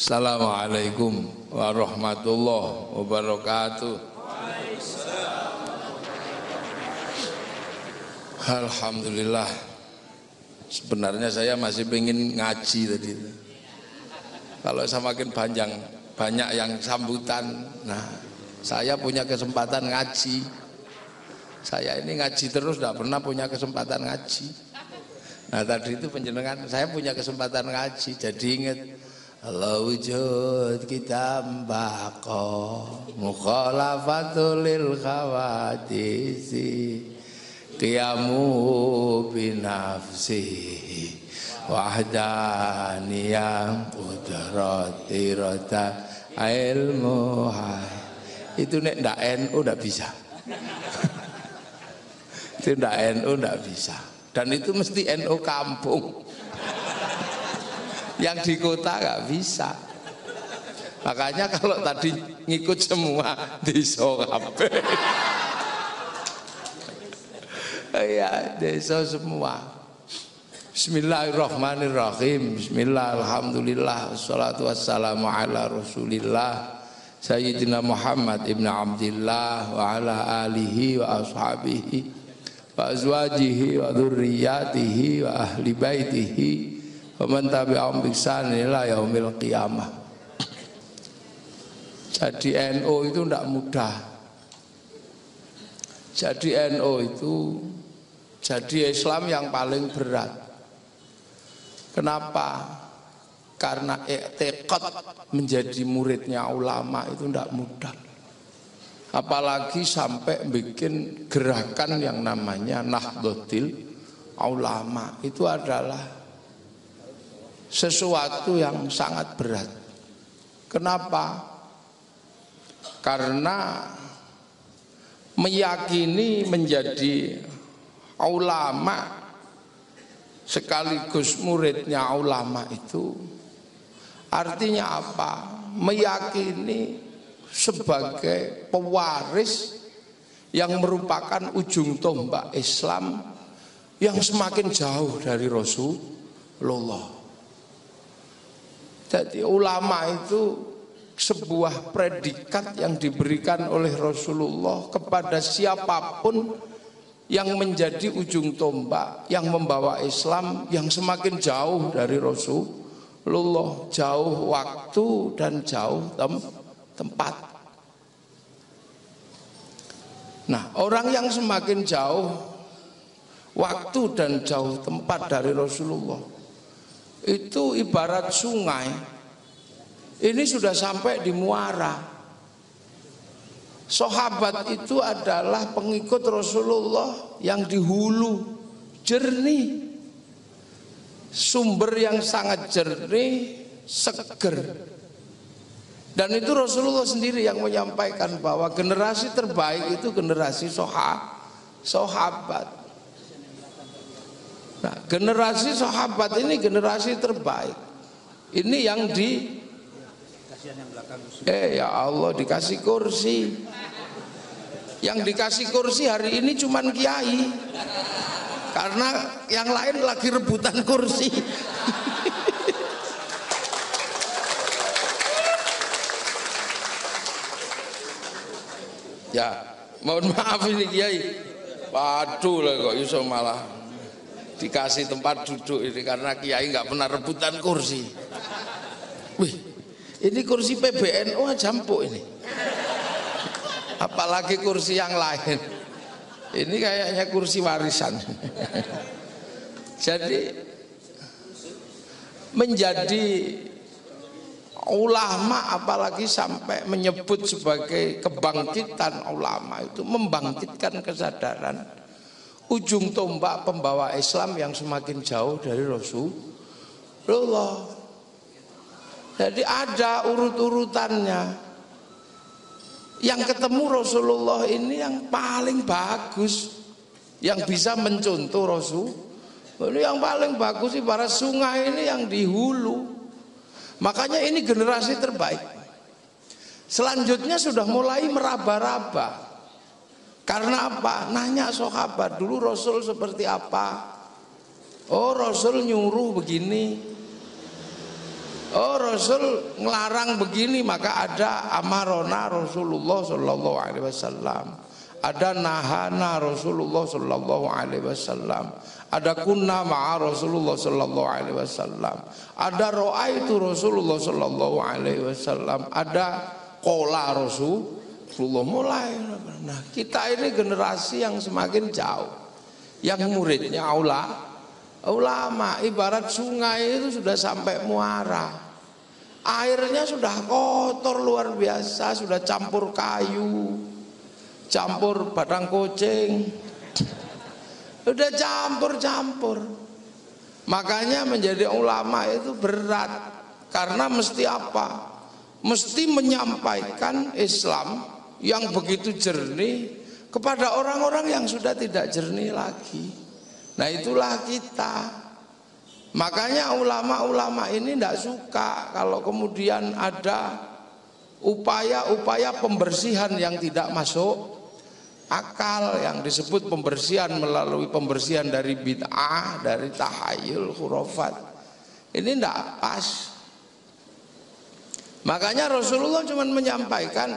Assalamualaikum warahmatullahi wabarakatuh. Alhamdulillah. Sebenarnya saya masih pengen ngaji tadi. Kalau semakin banyak yang sambutan, nah saya punya kesempatan ngaji. Saya ini ngaji terus, tidak pernah punya kesempatan ngaji. Nah tadi itu penjenengan, saya punya kesempatan ngaji, jadi ingat Allah wujud kita mbako mukhalafatul lil khawadisi qiyamu binafsi wahdaniyah qudrati rota ilmu. Itu nek ndak NU ndak bisa. Itu ndak NU ndak bisa. Dan itu mesti NU kampung. Yang di kota nggak bisa. Makanya kalau tadi ngikut semua desa kabeh. Ya desa semua. Bismillahirrahmanirrahim. Bismillah, alhamdulillah, wassalatu wassalamu ala rasulillah Sayyidina Muhammad ibn Abdillah wa ala alihi wa ashabihi wa azwajihi wa dzurriyyatihi wa ahli baitihi wa man tabi'ahum bi ihsan ila yaumil qiyamah. Jadi NU itu tidak mudah. Jadi NU itu jadi Islam yang paling berat. Kenapa? Karena i'tiqad menjadi muridnya ulama itu tidak mudah. Apalagi sampai bikin gerakan yang namanya Nahdlatul Ulama. Itu adalah sesuatu yang sangat berat. Kenapa? Karena meyakini menjadi ulama sekaligus muridnya ulama itu artinya apa? Meyakini sebagai pewaris yang merupakan ujung tombak Islam yang semakin jauh dari Rasulullah. Jadi ulama itu sebuah predikat yang diberikan oleh Rasulullah kepada siapapun yang menjadi ujung tombak yang membawa Islam yang semakin jauh dari Rasulullah, jauh waktu dan jauh tempat. Nah, orang yang semakin jauh waktu dan jauh tempat dari Rasulullah itu ibarat sungai. Ini sudah sampai di muara. Sahabat itu adalah pengikut Rasulullah yang di hulu, jernih. Sumber yang sangat jernih, seger. Dan itu Rasulullah sendiri yang menyampaikan bahwa generasi terbaik itu generasi sahabat. Nah, generasi sahabat ini generasi terbaik. Ini yang ya Allah dikasih kursi. Yang dikasih kursi hari ini cuman kiai. Karena yang lain lagi rebutan kursi. Ya, mohon maaf ini kiai. Waduh lah kok iso malah dikasih tempat duduk ini karena kiai nggak pernah rebutan kursi. Wih, ini kursi PBNU aja empuk ini. Apalagi kursi yang lain. Ini kayaknya kursi warisan. Jadi menjadi ulama apalagi sampai menyebut sebagai kebangkitan ulama itu membangkitkan kesadaran ujung tombak pembawa Islam yang semakin jauh dari Rasulullah. Jadi ada urut-urutannya. Yang ketemu Rasulullah ini yang paling bagus, yang bisa mencontoh Rasul. Ini yang paling bagus ibarat sungai ini yang di hulu. Makanya ini generasi terbaik. Selanjutnya sudah mulai meraba-raba. Karena apa? Nanya sahabat dulu Rasul seperti apa. Oh Rasul nyuruh begini. Oh Rasul ngelarang begini, maka ada amarona Rasulullah Sallallahu Alaihi Wasallam, ada nahana Rasulullah Sallallahu Alaihi Wasallam, ada kunna ma'a Rasulullah Sallallahu Alaihi Wasallam, ada ro'aitu Rasulullah Sallallahu Alaihi Wasallam, ada kola Rasulullah. Mulai. Nah kita ini generasi yang semakin jauh, yang muridnya ulama. Ibarat sungai itu sudah sampai muara, airnya sudah kotor luar biasa, sudah campur kayu, campur batang kucing, udah campur-campur. Makanya menjadi ulama itu berat, karena mesti apa? Mesti menyampaikan Islam yang begitu jernih kepada orang-orang yang sudah tidak jernih lagi. Nah itulah kita. Makanya ulama-ulama ini tidak suka kalau kemudian ada upaya-upaya pembersihan yang tidak masuk akal, yang disebut pembersihan melalui pembersihan dari bid'ah, dari tahayul, khurafat. Ini tidak pas. Makanya Rasulullah cuma menyampaikan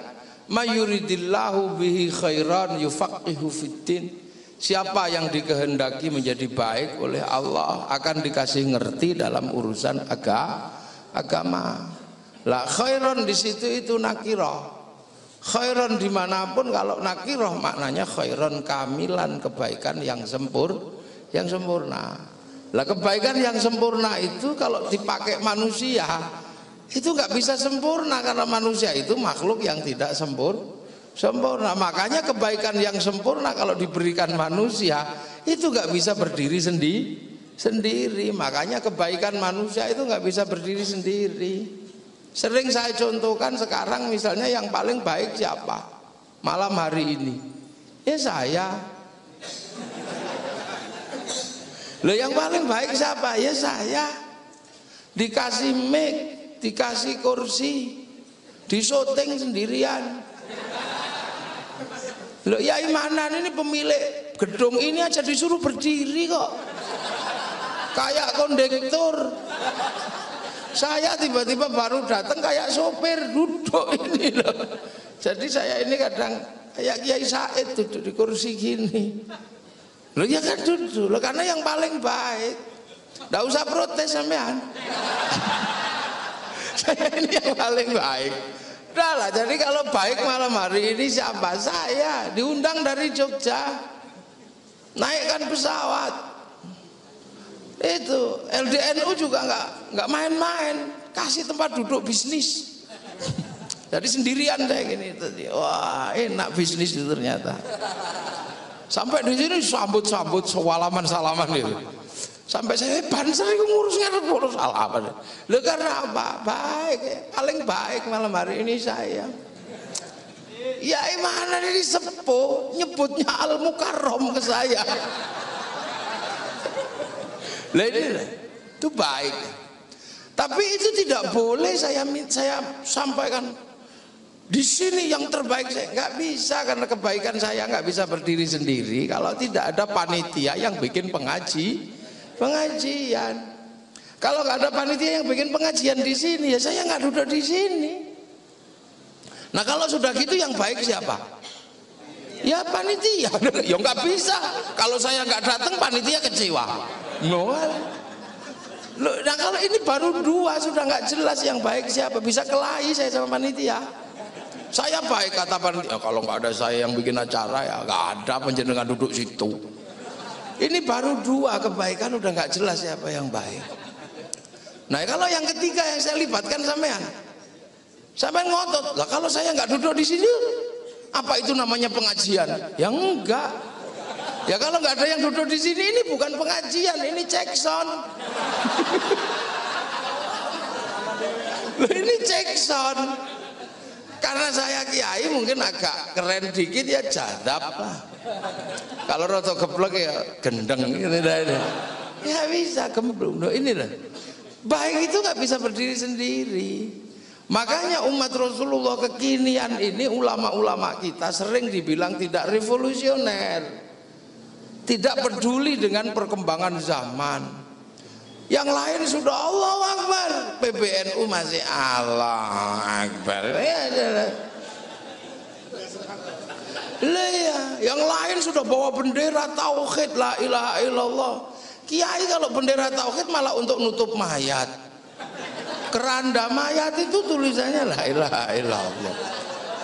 mayuridillahu bihi khairan yufaqihu fiddin. Siapa yang dikehendaki menjadi baik oleh Allah akan dikasih ngerti dalam urusan agama. Lah khairan di situ itu nakirah. Khairan dimanapun, kalau nakirah maknanya khairan kamilan, kebaikan yang sempurna. Lah kebaikan yang sempurna itu kalau dipakai manusia itu nggak bisa sempurna, karena manusia itu makhluk yang tidak sempurna. Makanya kebaikan yang sempurna kalau diberikan manusia itu nggak bisa berdiri sendiri. Makanya kebaikan manusia itu nggak bisa berdiri sendiri. Sering saya contohkan sekarang, misalnya yang paling baik siapa malam hari ini? Ya saya. Loh yang paling baik siapa? Ya saya. Dikasih mic, dikasih kursi, disyuting sendirian. Loh ya Imanan ini pemilik gedung ini aja disuruh berdiri kok, kayak kondektur. Saya tiba-tiba baru datang kayak sopir duduk ini loh. Jadi saya ini kadang kayak Kiai Said duduk di kursi gini. Loh ya kan duduk loh, karena yang paling baik. Nggak usah protes sampean. Saya ini yang paling baik. Udah lah, jadi kalau baik malam hari ini siapa? Saya diundang dari Jogja, naikkan pesawat. Itu LDNU juga nggak main-main, kasih tempat duduk bisnis. Jadi sendirian saya gini tadi. Wah enak bisnis itu ternyata. Sampai di sini sambut-sambut salaman itu. Sampai saya banser itu ngurus salaman. Loh karena apa? Baik, paling baik malam hari ini saya. Ya Imanan ini sepuh, nyebutnya Al Mukarrom ke saya. Lah ini itu baik. Tapi itu tidak boleh saya sampaikan di sini yang terbaik. Saya nggak bisa, karena kebaikan saya nggak bisa berdiri sendiri kalau tidak ada panitia yang bikin pengajian. Kalau nggak ada panitia yang bikin pengajian di sini, ya saya nggak duduk di sini. Nah kalau sudah gitu yang baik siapa? Ya panitia. Ya nggak bisa. Kalau saya nggak datang panitia kecewa. No. Nah kalau ini baru dua sudah nggak jelas yang baik siapa. Bisa kelahi saya sama panitia. Saya baik kata panitia. Kalau nggak ada saya yang bikin acara ya nggak ada panjenengan duduk situ. Ini baru dua, kebaikan udah nggak jelas siapa yang baik. Nah kalau yang ketiga yang saya libatkan sampean ngotot. Lah kalau saya nggak duduk di sini, apa itu namanya pengajian? Ya enggak. Ya kalau nggak ada yang duduk di sini, ini bukan pengajian, ini cek sound. Ini cek sound. Karena saya kiai mungkin agak keren dikit ya jadab lah. Kalau roto geblek ya gendeng gitu dah. Ya bisa gemblung. Ini lah. Baik itu nggak bisa berdiri sendiri. Makanya umat Rasulullah kekinian ini, ulama-ulama kita sering dibilang tidak revolusioner, tidak peduli dengan perkembangan zaman. Yang lain sudah Allahu Akbar, PBNU masih Allah Akbar. Yang lain sudah bawa bendera tauhid la ilaha illallah. Kiai kalau bendera tauhid malah untuk nutup mayat. Keranda mayat itu tulisannya la ilaha illallah.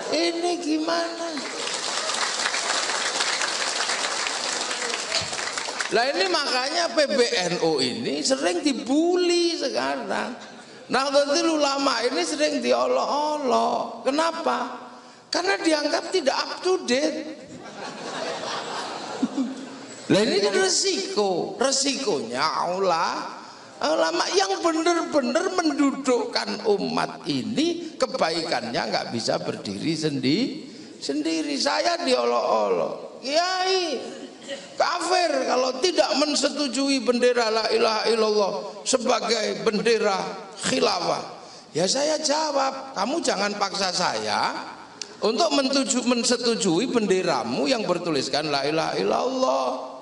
Ini gimana? Lah ini makanya PBNU ini sering dibully sekarang. Nahdlatul Ulama ini sering diolok-olok. Kenapa? Karena dianggap tidak up to date. Lah ini kan resikonya ulama yang benar-benar mendudukkan umat ini, kebaikannya nggak bisa berdiri sendiri. Saya diolok-olok, kiai kafir kalau tidak mensetujui bendera la ilaha illallah sebagai bendera khilafah. Ya saya jawab, kamu jangan paksa saya untuk mensetujui benderamu yang bertuliskan la ilaha illallah.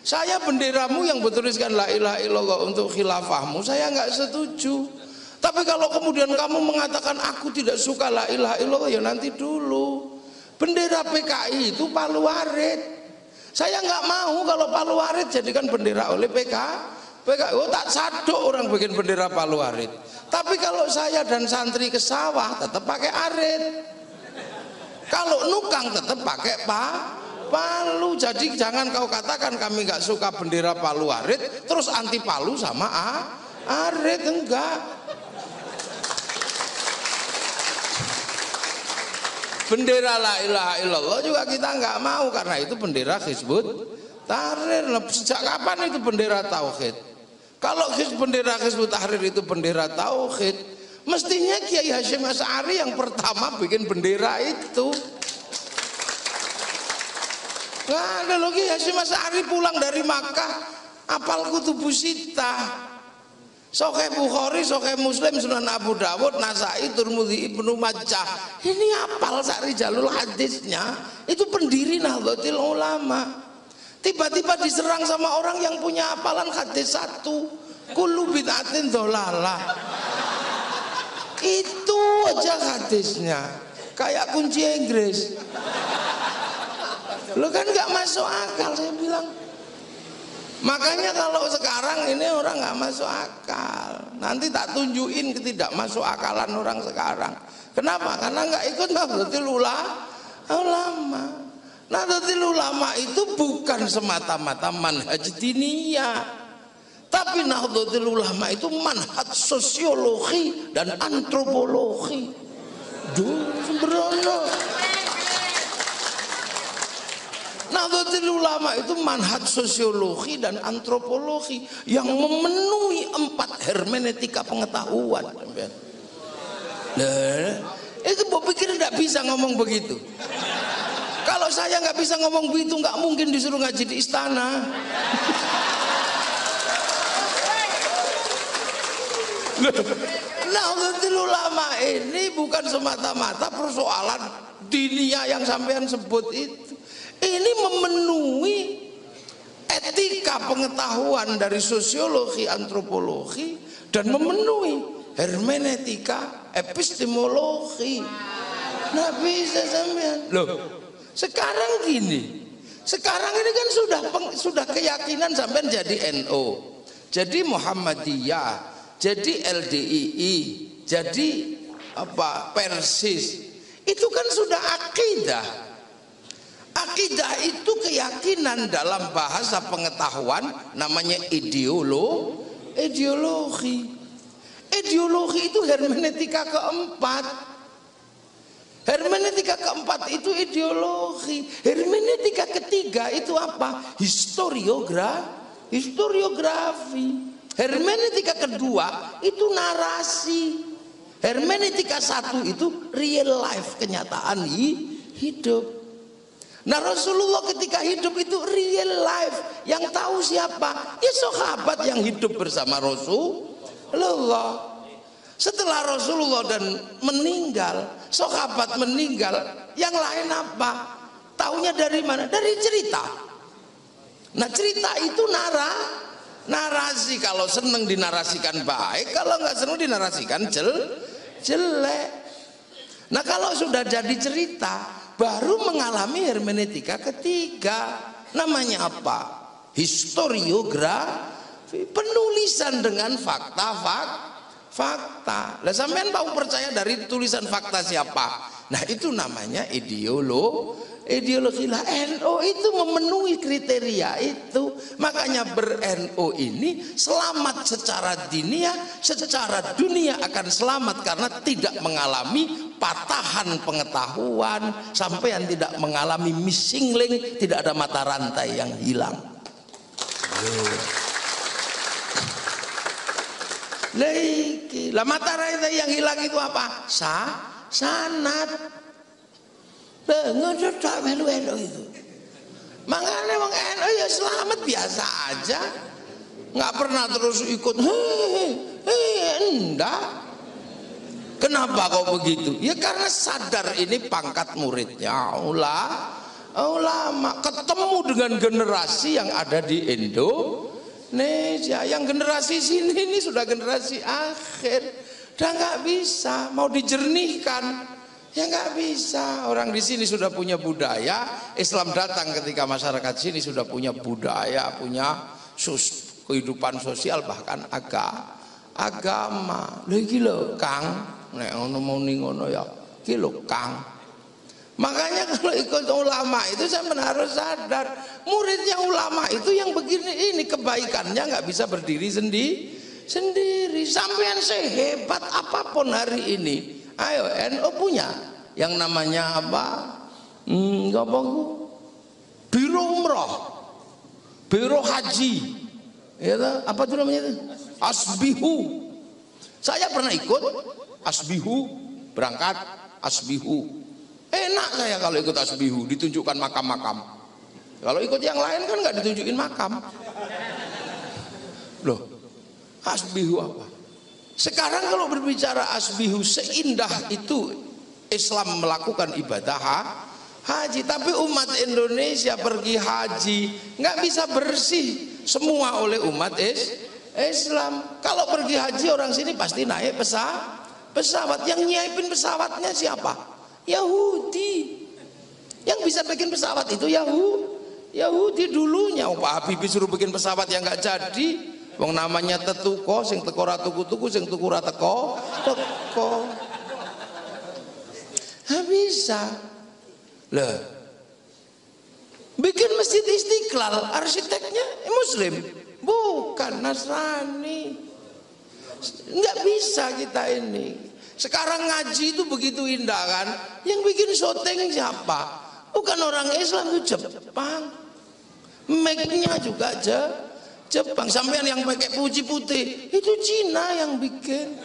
Saya benderamu yang bertuliskan la ilaha illallah untuk khilafahmu saya nggak setuju. Tapi kalau kemudian kamu mengatakan aku tidak suka la ilaha illallah, ya nanti dulu. Bendera PKI itu Palu Arit. Saya nggak mau kalau Palu Arit jadikan bendera oleh PKI. Oh, tak sadok orang bikin bendera Palu Arit. Tapi kalau saya dan santri ke sawah tetap pakai arit. Kalau nukang tetap pakai palu. Jadi jangan kau katakan kami nggak suka bendera Palu Arit terus anti palu sama arit, enggak. Bendera la ilaha illallah juga kita nggak mau karena itu bendera Hizbut Tahrir. Sejak kapan itu bendera tauhid? Kalau bendera Hizbut Tahrir itu bendera tauhid, mestinya Kiai Hasyim Asy'ari yang pertama bikin bendera itu. Nggak ada loh, Kiai Hasyim Asy'ari pulang dari Makkah apal Kutubus Sittah, Sahih Bukhari, Sahih Muslim, Sunan Abu Dawud, Nasai, Tirmidzi, Ibnu Majah. Ini apal sari jalul hadisnya. Itu pendiri Nahdlatul Ulama. Tiba-tiba diserang sama orang yang punya hafalan hadis satu. Kullu bid'atin dhalalah. Itu aja hadisnya. Kayak kunci Inggris. Lo kan nggak masuk akal, saya bilang. Makanya kalau sekarang ini orang nggak masuk akal. Nanti tak tunjukin ketidakmasuk akalan orang sekarang. Kenapa? Karena nggak ikut Nahdlatul Ulama. Nahdlatul Ulama itu bukan semata-mata manhaj diniyah, tapi Nahdlatul Ulama itu manhaj sosiologi dan antropologi. Duh, sembrono. Nahdlatul Ulama itu manhaj sosiologi dan antropologi yang memenuhi 4 hermeneutika pengetahuan. Nah, itu gue pikir tidak bisa ngomong begitu. Kalau saya nggak bisa ngomong begitu, nggak mungkin disuruh ngaji di istana. Nahdlatul Ulama ini bukan semata-mata persoalan diniyah yang sampean sebut itu. Ini memenuhi etika pengetahuan dari sosiologi, antropologi, dan memenuhi hermeneutika epistemologi. Nah bisa sampean. Loh, sekarang gini. Sekarang ini kan sudah keyakinan sampean jadi NU, jadi Muhammadiyah, jadi LDII, jadi apa Persis. Itu kan sudah akidah. Akidah itu keyakinan, dalam bahasa pengetahuan namanya ideologi. Ideologi itu hermeneutika keempat. Hermeneutika keempat itu ideologi. Hermeneutika ketiga itu apa? Historiografi. Hermeneutika kedua itu narasi. Hermeneutika satu itu real life, kenyataan hidup. Nah Rasulullah ketika hidup itu real life. Yang tahu siapa? Ya sahabat yang hidup bersama Rasulullah. Setelah Rasulullah dan meninggal, sahabat meninggal, yang lain apa? Taunya dari mana? Dari cerita. Nah cerita itu narasi kalau seneng dinarasikan baik, kalau nggak seneng dinarasikan jelek. Nah kalau sudah jadi cerita, baru mengalami hermeneutika ketiga. Namanya apa? Historiografi, penulisan dengan fakta. Lah sampean mau percaya dari tulisan fakta siapa? Nah itu namanya ideologi lah. NU itu memenuhi kriteria itu. Makanya ber-NU ini selamat secara dunia, secara dunia akan selamat karena tidak mengalami patahan pengetahuan, sampean tidak mengalami missing link, tidak ada mata rantai yang hilang. Lah mata rantai yang hilang itu apa? Sanad. Nggak tak melu NU itu. Makanya wong NU ya selamat biasa aja, nggak pernah terus ikut. Enggak. Kenapa kok begitu? Ya karena sadar ini pangkat muridnya ulama, ketemu dengan generasi yang ada di Indonesia. Yang generasi sini ini sudah generasi akhir, udah nggak bisa, mau dijernihkan ya nggak bisa. Orang di sini sudah punya budaya, Islam datang ketika masyarakat sini sudah punya budaya, punya kehidupan sosial, bahkan agama. Lagi lo Kang, nek ngomong ngono ya, kilo Kang. Makanya kalau ikut ulama itu saya harus sadar, muridnya ulama itu yang begini ini kebaikannya nggak bisa berdiri sendiri. Sampean sehebat apapun hari ini, ayo NU punya yang namanya apa? Biro umroh, biro haji, ya apa itu namanya itu? Asbihu. Saya pernah ikut asbihu, berangkat asbihu. Enak saya kalau ikut asbihu, ditunjukkan makam-makam. Kalau ikut yang lain kan nggak ditunjukin makam. Loh, asbihu apa? Sekarang kalau berbicara asbihu, seindah itu Islam melakukan ibadah haji, tapi umat Indonesia pergi haji nggak bisa bersih semua oleh umat Islam. Kalau pergi haji orang sini pasti naik pesawat. Yang nyiapin pesawatnya siapa? Yahudi. Yang bisa bikin pesawat itu Yahudi dulunya. Pak Habibie suruh bikin pesawat yang nggak jadi. Wong namanya tetuko, sing teko ra tuku-tuku, sing tuku ra teko. Nggak bisa. Lah, bikin masjid Istiqlal, arsiteknya Muslim, bukan Nasrani. Nggak bisa kita ini. Sekarang ngaji itu begitu indah kan? Yang bikin syuting siapa? Bukan orang Islam, itu Jepang. Make-nya juga Jepang. Sampean yang pakai puji putih itu Cina yang bikin.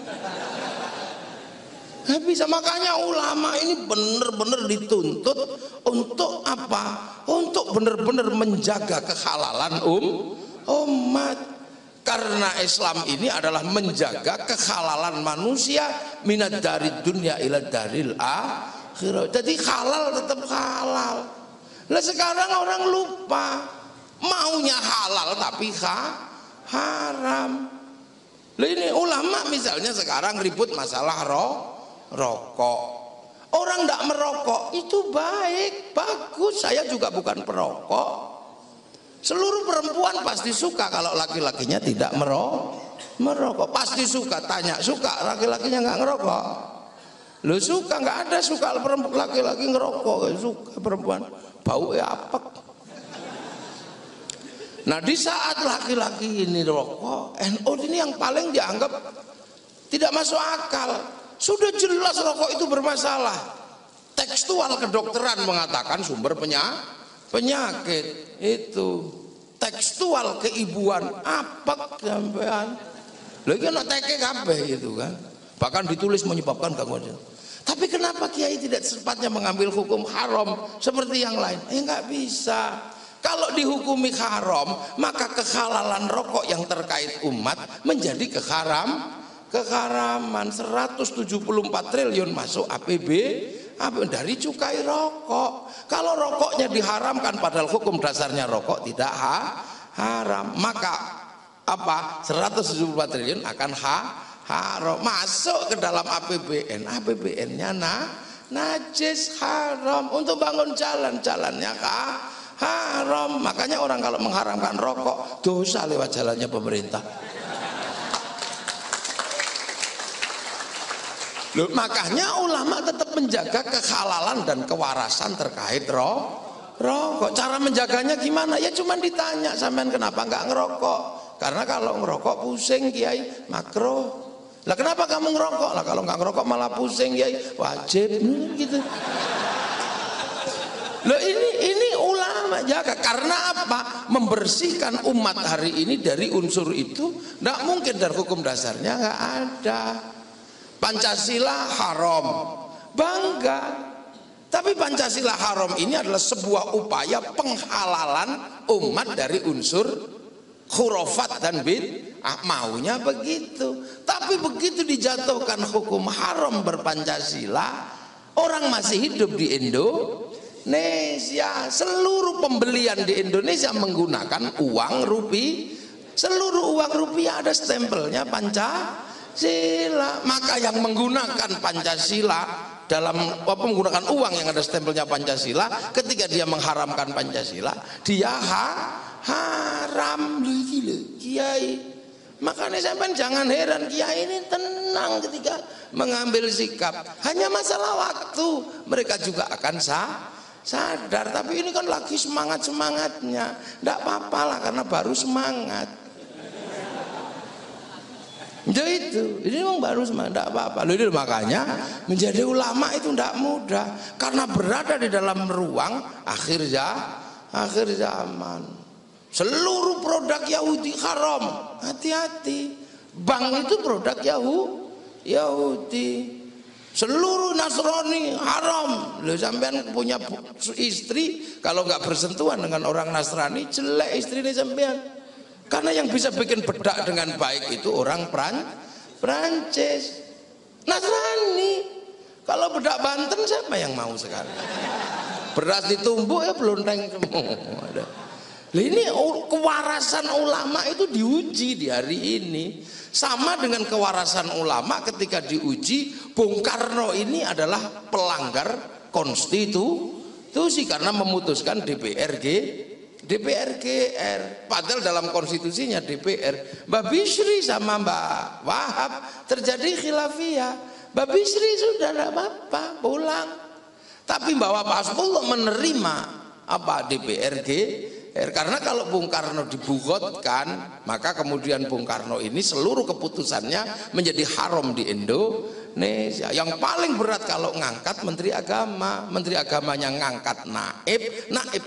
Nggak bisa. Makanya ulama ini benar-benar dituntut untuk apa? Untuk benar-benar menjaga kehalalan umat. Karena Islam ini adalah menjaga kehalalan manusia minad dari dunia ila daril akhirah. Jadi halal tetap halal. Lah sekarang orang lupa maunya halal tapi haram. Lah ini ulama misalnya sekarang ribut masalah rokok. Orang tidak merokok itu baik, bagus. Saya juga bukan perokok. Seluruh perempuan pasti suka kalau laki-lakinya tidak merokok. Pasti suka. Tanya, suka laki-lakinya nggak ngerokok? Lo suka? Nggak ada suka laki-laki ngerokok. Suka perempuan. Bau ya apa? Nah di saat laki-laki ini rokok, NU ini yang paling dianggap tidak masuk akal. Sudah jelas rokok itu bermasalah. Tekstual kedokteran mengatakan sumber penyakit itu. Tekstual keibuan apa sampean? Lagi anak teke kabeh gitu kan. Bahkan ditulis menyebabkan gangguan. Tapi kenapa Kiai tidak sepatnya mengambil hukum haram seperti yang lain? Nggak bisa. Kalau dihukumi haram, maka kehalalan rokok yang terkait umat menjadi keharaman. 174 triliun masuk APB dari cukai rokok. Kalau rokoknya diharamkan padahal hukum dasarnya rokok tidak haram, maka apa 174 triliun akan haram masuk ke dalam APBN. APBN-nya najis, haram. Untuk bangun jalan-jalannya haram. Makanya orang kalau mengharamkan rokok dosa lewat jalannya pemerintah. Loh, makanya ulama tetap menjaga kehalalan dan kewarasan terkait rokok. Cara menjaganya gimana? Ya cuma ditanya, sampean kenapa nggak ngerokok? Karena kalau ngerokok pusing Kiai, makruh. Lah kenapa kamu ngerokok? Lah kalau nggak ngerokok malah pusing Kiai, wajib gitu. Loh ini ulama jaga. Karena apa? Membersihkan umat hari ini dari unsur itu. Nggak mungkin, dari hukum dasarnya nggak ada. Pancasila haram, bangga. Tapi Pancasila haram ini adalah sebuah upaya penghalalan umat dari unsur khurafat dan bid'ah. Maunya begitu. Tapi begitu dijatuhkan hukum haram berpancasila, orang masih hidup di Indonesia. Seluruh pembelian di Indonesia menggunakan uang rupiah. Seluruh uang rupiah ada stempelnya Pancasila. Maka yang menggunakan Pancasila dalam menggunakan uang yang ada stempelnya Pancasila, ketika dia mengharamkan Pancasila, dia haram. Gila Kiai. Makanya sampai jangan heran, Kiai ini tenang ketika mengambil sikap. Hanya masalah waktu, mereka juga akan sadar. Tapi ini kan lagi semangat-semangatnya. Tidak apa-apa lah, karena baru semangat. Jadi itu, ini memang baru semangat, tidak apa-apa. Loh, makanya menjadi ulama itu tidak mudah, karena berada di dalam ruang akhir zaman. Seluruh produk Yahudi haram, hati-hati. Bank itu produk Yahudi. Seluruh Nasrani haram. Loh, sampean punya istri kalau nggak bersentuhan dengan orang Nasrani, jelek istrinya sampean. Karena yang bisa bikin bedak dengan baik itu orang Prancis, Nasrani. Kalau bedak Banten siapa yang mau sekarang? Beras ditumbuk ya belonteng semua. Ini kewarasan ulama itu diuji di hari ini. Sama dengan kewarasan ulama ketika diuji, Bung Karno ini adalah pelanggar konstitusi karena memutuskan DPR. Padahal dalam konstitusinya DPR. Mbak Bisri sama Mbak Wahab terjadi khilafiyah. Mbak Bisri sudah tidak apa-apa, pulang. Tapi Mbak Wahab Hasbullah menerima DPR karena kalau Bung Karno dibugotkan, maka kemudian Bung Karno ini seluruh keputusannya menjadi haram di Indonesia. Yang paling berat kalau ngangkat menteri agama, menteri agamanya ngangkat naib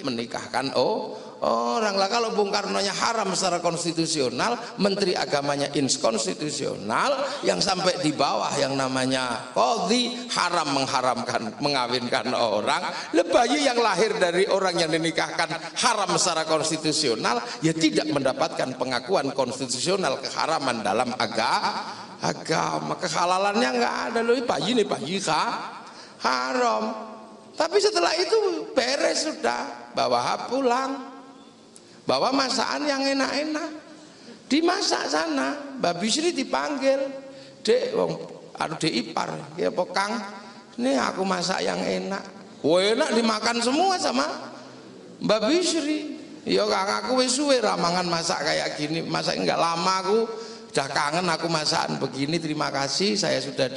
menikahkan orang lah. Kalau Bung Karno-nya haram secara konstitusional, menteri agamanya inskonstitusional, yang sampai di bawah yang namanya qadhi haram mengawinkan orang. Bayi yang lahir dari orang yang dinikahkan haram secara konstitusional, ya tidak mendapatkan pengakuan konstitusional keharaman dalam agama. Kehalalannya nggak ada. Loh, bayi haram. Tapi setelah itu beres sudah, bawa pulang, bawa masakan yang enak-enak, dimasak sana. Mbak Bisri dipanggil, dek ipar, ya Kang, ini aku masak yang enak. Enak dimakan semua sama Mbak Bisri. Ya Kang, aku wis suwe ramangan masak kayak gini, masak enggak lama, aku udah kangen aku masakan begini. Terima kasih, saya sudah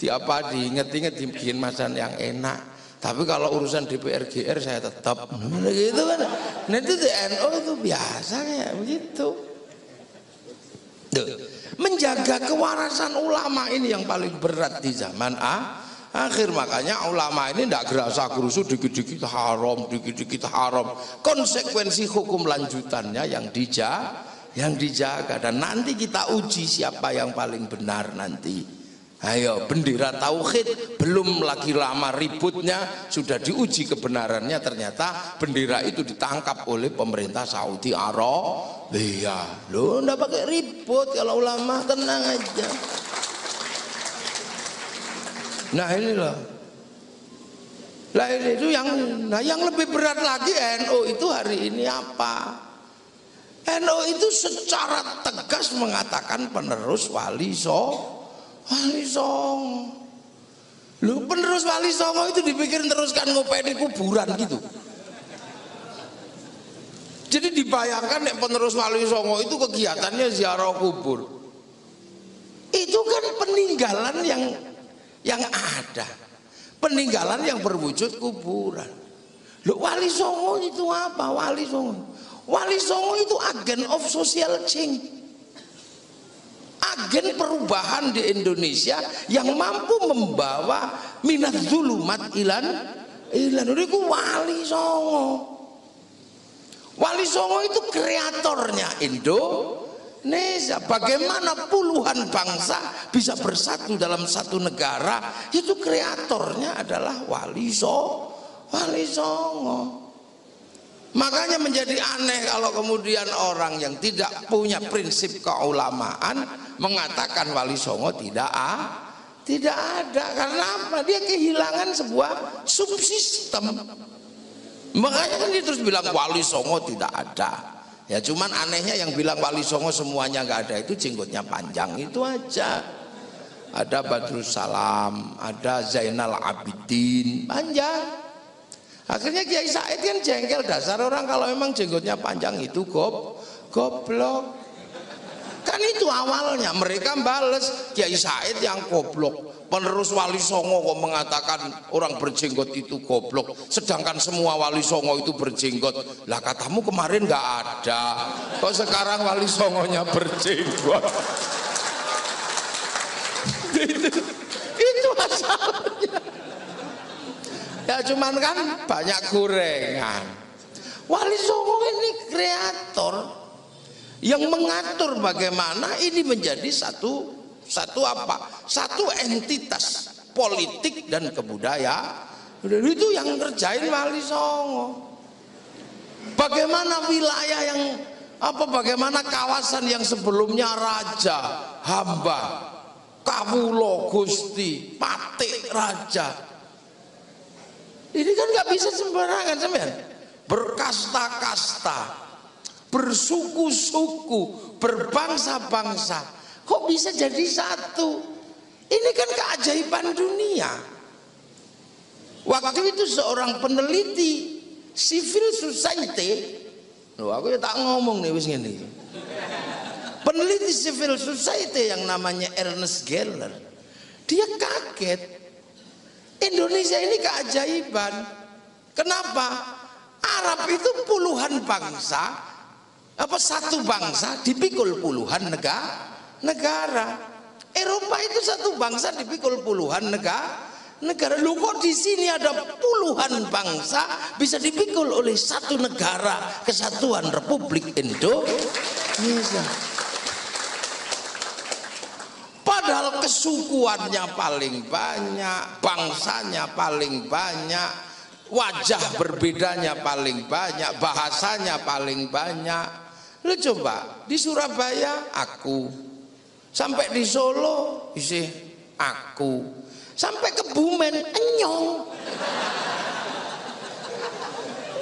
diinget-inget dibikin masakan yang enak. Tapi kalau urusan DPR GR saya tetap gitu kan. Nah itu di NU itu biasa kayak begitu. Menjaga kewarasan ulama ini yang paling berat di zaman akhir. Makanya ulama ini tidak gerasa gerusu, dikit-dikit haram, dikit-dikit haram. Konsekuensi hukum lanjutannya yang dijaga. Dan nanti kita uji siapa yang paling benar nanti. Ayo, bendera tauhid belum lagi lama ributnya, sudah diuji kebenarannya. Ternyata bendera itu ditangkap oleh pemerintah Saudi Arabia. Loh, nggak pakai ribut kalau ulama, tenang aja. Nah inilah. Lah ini itu yang lebih berat lagi NU itu hari ini apa? NU itu secara tegas mengatakan penerus Wali Songo. Lu penerus Wali Songo itu dipikir teruskan ngopeni kuburan gitu. Jadi dibayangkan nek penerus Wali Songo itu kegiatannya ziarah kubur. Itu kan peninggalan yang ada. Peninggalan yang berwujud kuburan. Loh, Wali Songo itu apa? Wali Songo itu agen of social change. Agen perubahan di Indonesia yang mampu membawa minat zulumat ilan itu Wali Songo. Wali Songo itu kreatornya Indonesia. Bagaimana puluhan bangsa bisa bersatu dalam satu negara, itu kreatornya adalah Wali Songo. Makanya menjadi aneh kalau kemudian orang yang tidak punya prinsip keulamaan mengatakan Wali Songo tidak ada. Karena apa? Dia kehilangan sebuah subsistem. Makanya kan dia terus bilang Wali Songo tidak ada. Ya cuman anehnya yang bilang Wali Songo semuanya nggak ada itu jenggotnya panjang itu aja. Ada Badrus Salam, ada Zainal Abidin, panjang. Akhirnya Kiai Said kan jengkel, dasar orang kalau memang jenggotnya panjang itu goblok. Kan itu awalnya mereka bales Kiai Said yang goblok. Penerus Wali Songo kok mengatakan orang berjenggot itu goblok, sedangkan semua Wali Songo itu berjenggot. Lah katamu kemarin nggak ada, kok sekarang Wali Songonya berjenggot? itu asalnya. Ya cuman kan banyak gorengan. Wali Songo ini kreator yang mengatur bagaimana ini menjadi satu entitas politik dan kebudayaan. Itu yang ngerjain Wali Songo. Bagaimana wilayah bagaimana kawasan yang sebelumnya raja, hamba, kawulo, gusti, patik, raja. Ini kan nggak bisa sembarangan, sampean. Berkasta-kasta, bersuku-suku, berbangsa-bangsa, kok bisa jadi satu? Ini kan keajaiban dunia. Waktu itu seorang peneliti civil society, loh aku ya tak ngomong nih wis ngene. Peneliti civil society yang namanya Ernest Geller, dia kaget. Indonesia ini keajaiban. Kenapa? Arab itu puluhan bangsa, satu bangsa dipikul puluhan negara. Eropa itu satu bangsa dipikul puluhan negara. Lu kok di sini ada puluhan bangsa bisa dipikul oleh satu negara, Kesatuan Republik Indonesia. Padahal kesukuannya paling banyak, bangsanya paling banyak, wajah berbedanya paling banyak, bahasanya paling banyak. Lu coba di Surabaya aku, sampai di Solo isi aku, sampai ke Bumen enyong,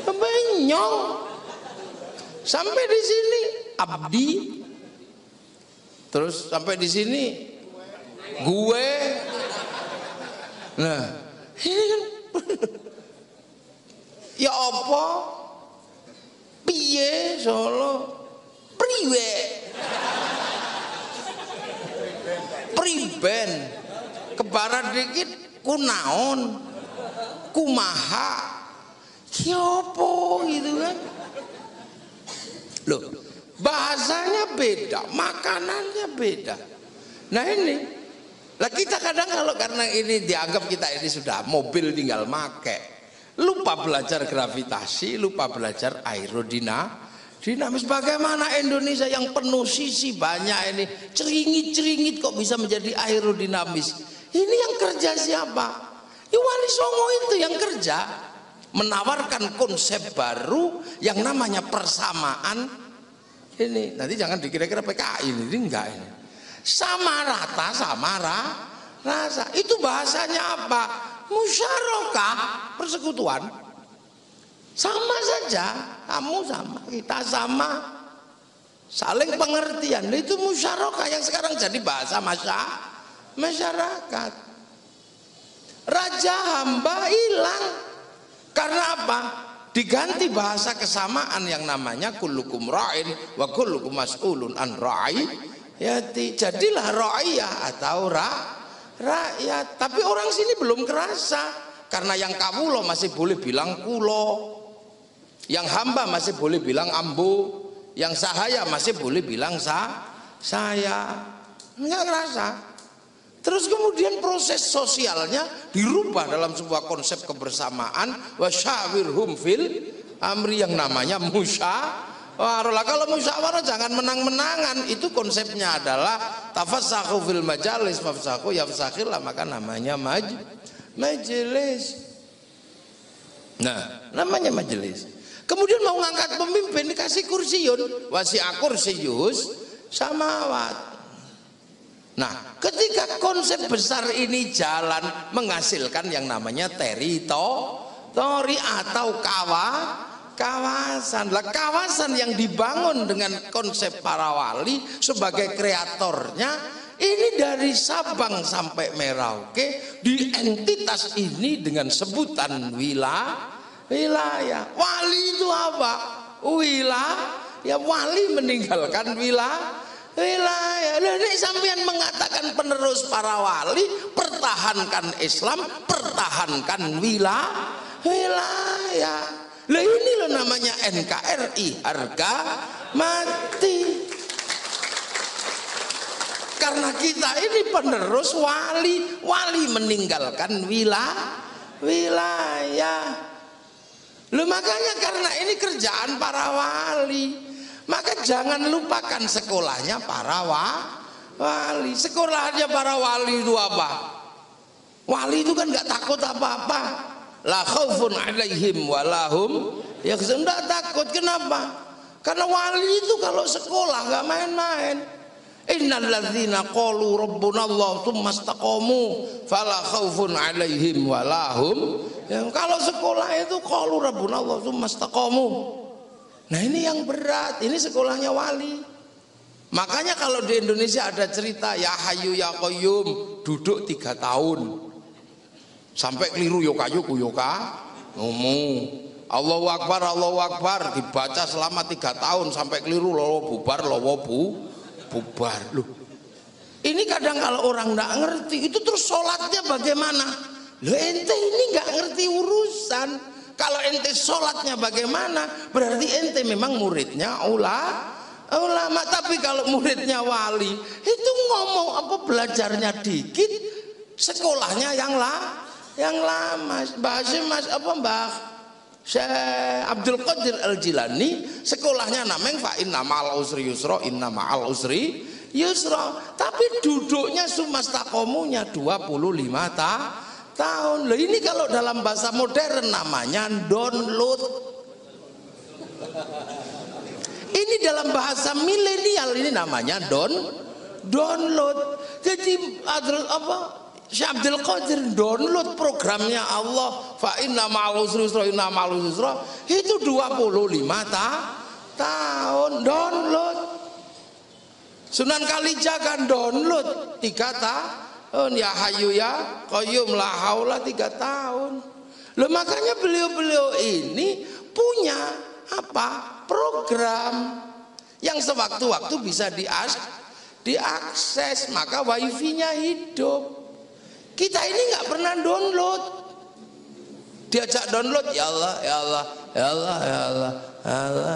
sampai enyong, sampai di sini abdi, terus sampai di sini gue. Nah ini kan ya apa piye Solo priwe priben ke barat dikit kunaon kumaha ya apa gitu kan. Loh, bahasanya beda, makanannya beda. Nah ini lah kita kadang kalau karena ini dianggap kita ini sudah mobil tinggal make, lupa belajar gravitasi, lupa belajar aerodinamis. Bagaimana Indonesia yang penuh sisi banyak ini ceringit-ceringit kok bisa menjadi aerodinamis? Ini yang kerja siapa? Ya Wali Songo itu yang kerja, menawarkan konsep baru yang namanya persamaan. Ini nanti jangan dikira-kira PKI ini enggak ini. Sama rata, sama rasa. Itu bahasanya apa? Musyarakah, persekutuan. Sama saja, kamu sama, kita sama. saling pengertian. Itu musyarakah yang sekarang jadi bahasa masyarakat. Raja hamba hilang karena apa? Diganti bahasa kesamaan yang namanya kullukum ra'in wa kullukum mas'ulun an ra'iyati. Jadilah ra'iyah atau rakyat. Tapi orang sini belum kerasa, karena yang kawulo masih boleh bilang kulo, yang hamba masih boleh bilang ambu, yang sahaya masih boleh bilang saya. Enggak kerasa. Terus kemudian proses sosialnya dirubah dalam sebuah konsep kebersamaan, wasyawirhum fil amri, yang namanya musyawarah. Kalau musyawarah jangan menang-menangan, itu konsepnya adalah tafassahu fil majalis fafsahu yafsakhillah, maka namanya majelis. Nah, namanya majelis. Kemudian mau ngangkat pemimpin dikasih kursiun, wasi'a kursiyus samawat. Nah, ketika konsep besar ini jalan menghasilkan yang namanya teritori atau kawasan. Lah, kawasan yang dibangun dengan konsep para wali sebagai kreatornya ini dari Sabang sampai Merauke, di entitas ini dengan sebutan wilayah. Wali itu apa? Ya, wali meninggalkan wilayah. Ini sampean mengatakan penerus para wali, pertahankan Islam, pertahankan wilayah. Lah ini loh namanya NKRI, harga mati. Karena kita ini penerus wali meninggalkan wilayah. Loh, makanya karena ini kerjaan para wali, maka jangan lupakan sekolahnya para wali. Sekolahnya para wali itu apa? Wali itu kan nggak takut apa-apa. La khaufun alaihim walahum yahzanun. Nggak takut. Kenapa? Karena wali itu kalau sekolah nggak main-main. Innal ladzina qalu rabbunallah tsumma istaqamu fala khaufun alaihim walahum. Kalau sekolah itu qalu rabbunallah tsumma istaqamu. Nah, ini yang berat, ini sekolahnya wali. Makanya kalau di Indonesia ada cerita ya Hayyu ya Qayyum, duduk 3 tahun sampai keliru yokayu kuyoka ngomong Allahu Akbar dibaca selama 3 tahun sampai keliru lowo bubar bubar. Loh, ini kadang kalau orang nggak ngerti itu terus sholatnya bagaimana? Loh, ente ini nggak ngerti urusan. Kalau ente sholatnya bagaimana, berarti ente memang muridnya ulama. Tapi kalau muridnya wali, itu ngomong apa belajarnya dikit, sekolahnya yang lama. Mbah Syekh Abdul Qadir Al-Jilani sekolahnya namanya fa inna ma'al usri yusra, inna ma'al usri yusra. Tapi duduknya sumastaqomunya 25 tahun. Loh, ini kalau dalam bahasa modern namanya download. Ini dalam bahasa milenial ini namanya download. Jadi Syekh Abdul Qadir download programnya Allah. Fa inna ma'al usri yusra, inna ma'al usri yusra. Itu 25 tahun download. Sunan Kalijaga download 3 tahun. Ya Hayyu ya Qayyum la haula 3 tahun. Loh, makanya beliau-beliau ini punya apa? Program yang sewaktu-waktu bisa diakses, maka wifi-nya hidup. Kita ini nggak pernah download. Diajak download ya Allah, ya Allah, ya Allah, ya Allah, ya Allah,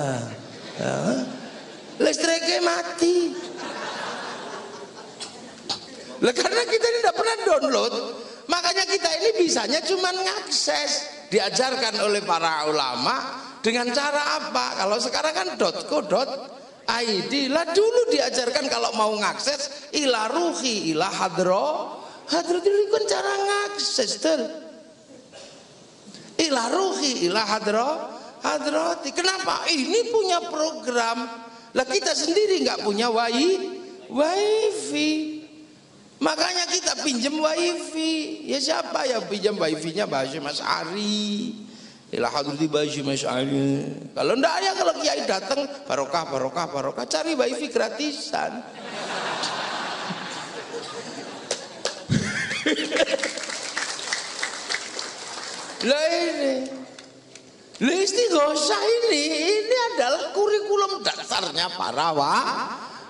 ya Allah. Listriknya mati. Lah, karena kita ini tidak pernah download, makanya kita ini bisanya cuma ngakses. Diajarkan oleh para ulama dengan cara apa? Kalau sekarang kan .co.id. Lah, dulu diajarkan kalau mau ngakses ila ruhi ila hadrati, kan cara ngakses tuh. Ila ruhi ila hadrati. Kenapa? Ini punya program. Lah, kita sendiri nggak punya wifi. Makanya kita pinjam wifi. Ya siapa yang pinjam wifi-nya? Mas Ari. ila hadrati Basyim Asy'ari. Kalau ndak ya, kalau kiai datang barokah barokah barokah, cari wifi gratisan. Lah istighosah ini adalah kurikulum dasarnya para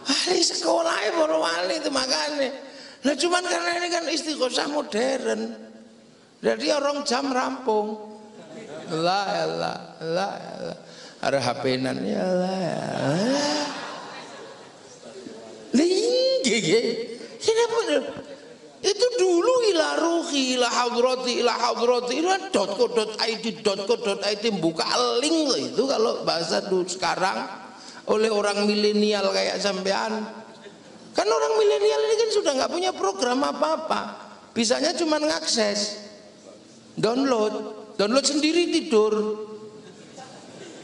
ahli sekolah para wali itu makanya. Nah cuman karena ini kan istighosah modern, jadi orang jam rampung. Allah ada HP-nan ya Allah. Ini benar. Itu dulu ila ruhi ila hadrati .co.id buka link itu kalau bahasa dulu. Sekarang oleh orang milenial kayak sampean, kan orang milenial ini kan sudah nggak punya program apa-apa, bisanya cuma ngakses, download sendiri, tidur,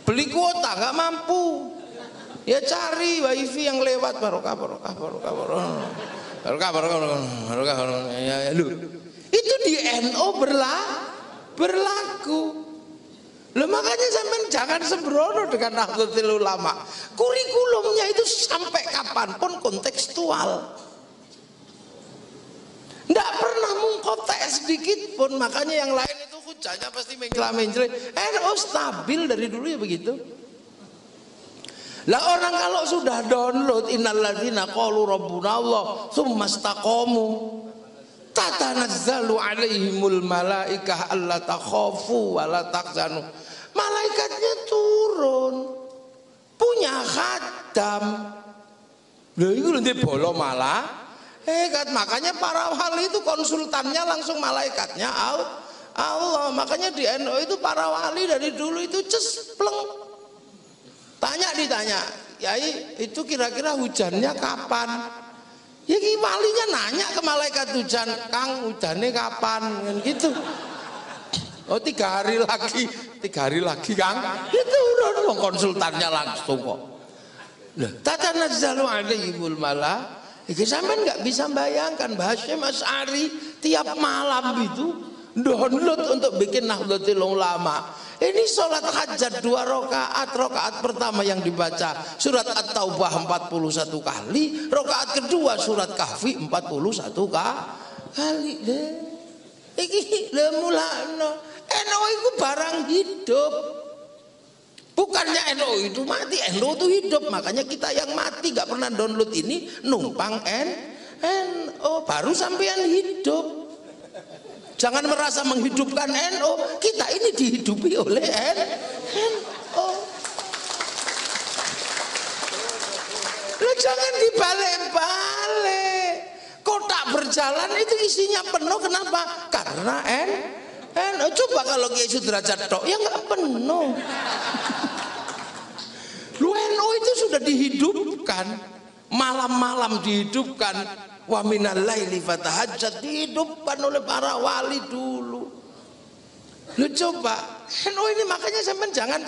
beli kuota nggak mampu, ya cari wifi yang lewat barokah. Ya, lu. Itu di NU berlaku. Loh, makanya sampean jangan sembrono dengan Nahdlatul Ulama. Kurikulumnya itu sampai kapanpun kontekstual. Nggak pernah mengkotek sedikit pun. Makanya yang lain itu hujahnya pasti mencela-mencela. NU stabil dari dulu ya begitu. Lah orang kalau sudah download innalladzina qalu rabbuna Allah tsumma istaqamu tatanazzalu alaihimul malaikah alla takhafu wa la tahzanu. Malaikatnya turun, punya khatam. Lha iku lho bolo malah makanya para wali itu konsultannya langsung malaikatnya Allah. Makanya di NU itu para wali dari dulu itu cespleng. Ditanya, Yai itu kira-kira hujannya kapan? Ya walinya nanya ke malaikat hujan, Kang hujannya kapan? Kan gitu. Oh 3 hari lagi Kang. Itu udah konsultannya langsung kok. Tatanazzalu alaihimul mala. Iki sampean nggak bisa bayangkan Basyim Asy'ari tiap malam itu download untuk bikin Nahdlatul Ulama. Ini sholat hajat 2 rakaat pertama yang dibaca surat At-Taubah 41 kali, rakaat kedua surat Kahfi 41 kali. Iki mulakno NU itu barang hidup. Bukannya NU itu mati, NU itu hidup. Makanya kita yang mati gak pernah download ini numpang NU, baru sampean hidup. Jangan merasa menghidupkan NU, kita ini dihidupi oleh NU. Jangan dibalik-balik. Kotak berjalan itu isinya penuh, kenapa? Karena NU. Coba kalau Kiai Sudrajat tok, ya nggak penuh. Lu NU itu sudah dihidupkan, malam-malam dihidupkan. Wa minal laili fatahajjat, dihidupkan oleh para wali dulu. Lu coba NU ini, makanya sampean jangan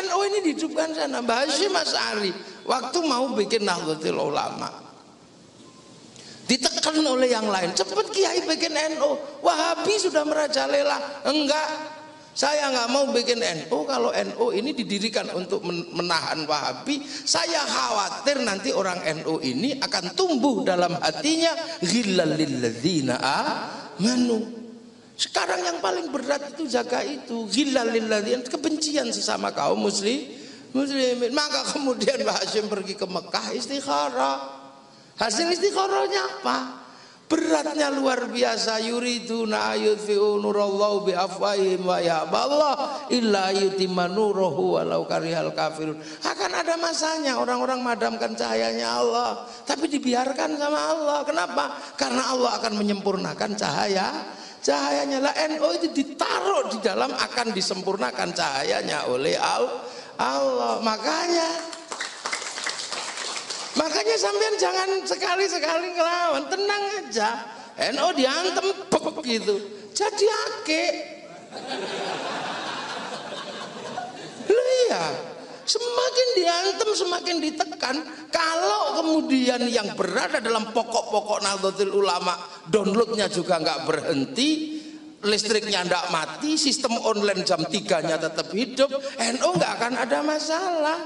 NU ini dihidupkan sana. Basyim Asy'ari waktu mau bikin Nahdlatul Ulama ditekan oleh yang lain, cepet Kiai bikin NU. Wahabi sudah merajalela, enggak, saya nggak mau bikin NU. Kalau NU ini didirikan untuk menahan Wahabi, saya khawatir nanti orang NU ini akan tumbuh dalam hatinya ghillal lilladzina amanu. Sekarang yang paling berat itu jaga itu, ghillal lilladzina, kebencian sesama kaum muslimin. Maka kemudian Basyim pergi ke Mekah istikharah. Hasil istikharahnya apa? Beratnya luar biasa. Yuriduna ayutfi'u nurallahu biafwahihim wa ya'ballah illa yutimma nurahu walau karihal kafirun. Akan ada masanya orang-orang madamkan cahayanya Allah, tapi dibiarkan sama Allah. Kenapa? Karena Allah akan menyempurnakan cahayanya. Lah NU itu ditaruh di dalam akan disempurnakan cahayanya oleh Allah. Makanya sampean jangan sekali-sekali ngelawan, tenang aja. NU diantem gitu, jadi ake. Loh iya, semakin diantem semakin ditekan. Kalau kemudian yang berada dalam pokok-pokok Nahdlatul Ulama downloadnya juga nggak berhenti, listriknya ndak mati, sistem online jam 3-nya tetap hidup, NU nggak akan ada masalah.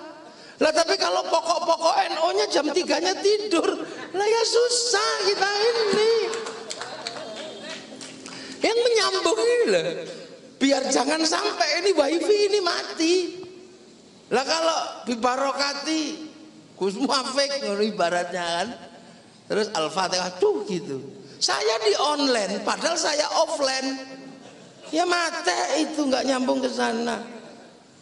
Lah tapi kalau pokok-pokok NU-nya jam 3-nya tidur, lah ya susah kita ini. Yang menyambung ini lah, biar jangan sampai ini wifi ini mati. Lah kalau bibarokati Gus Muafik ibaratnya kan, terus Al-Fatihah tuh gitu. Saya di online, padahal saya offline. Ya mate itu nggak nyambung ke sana.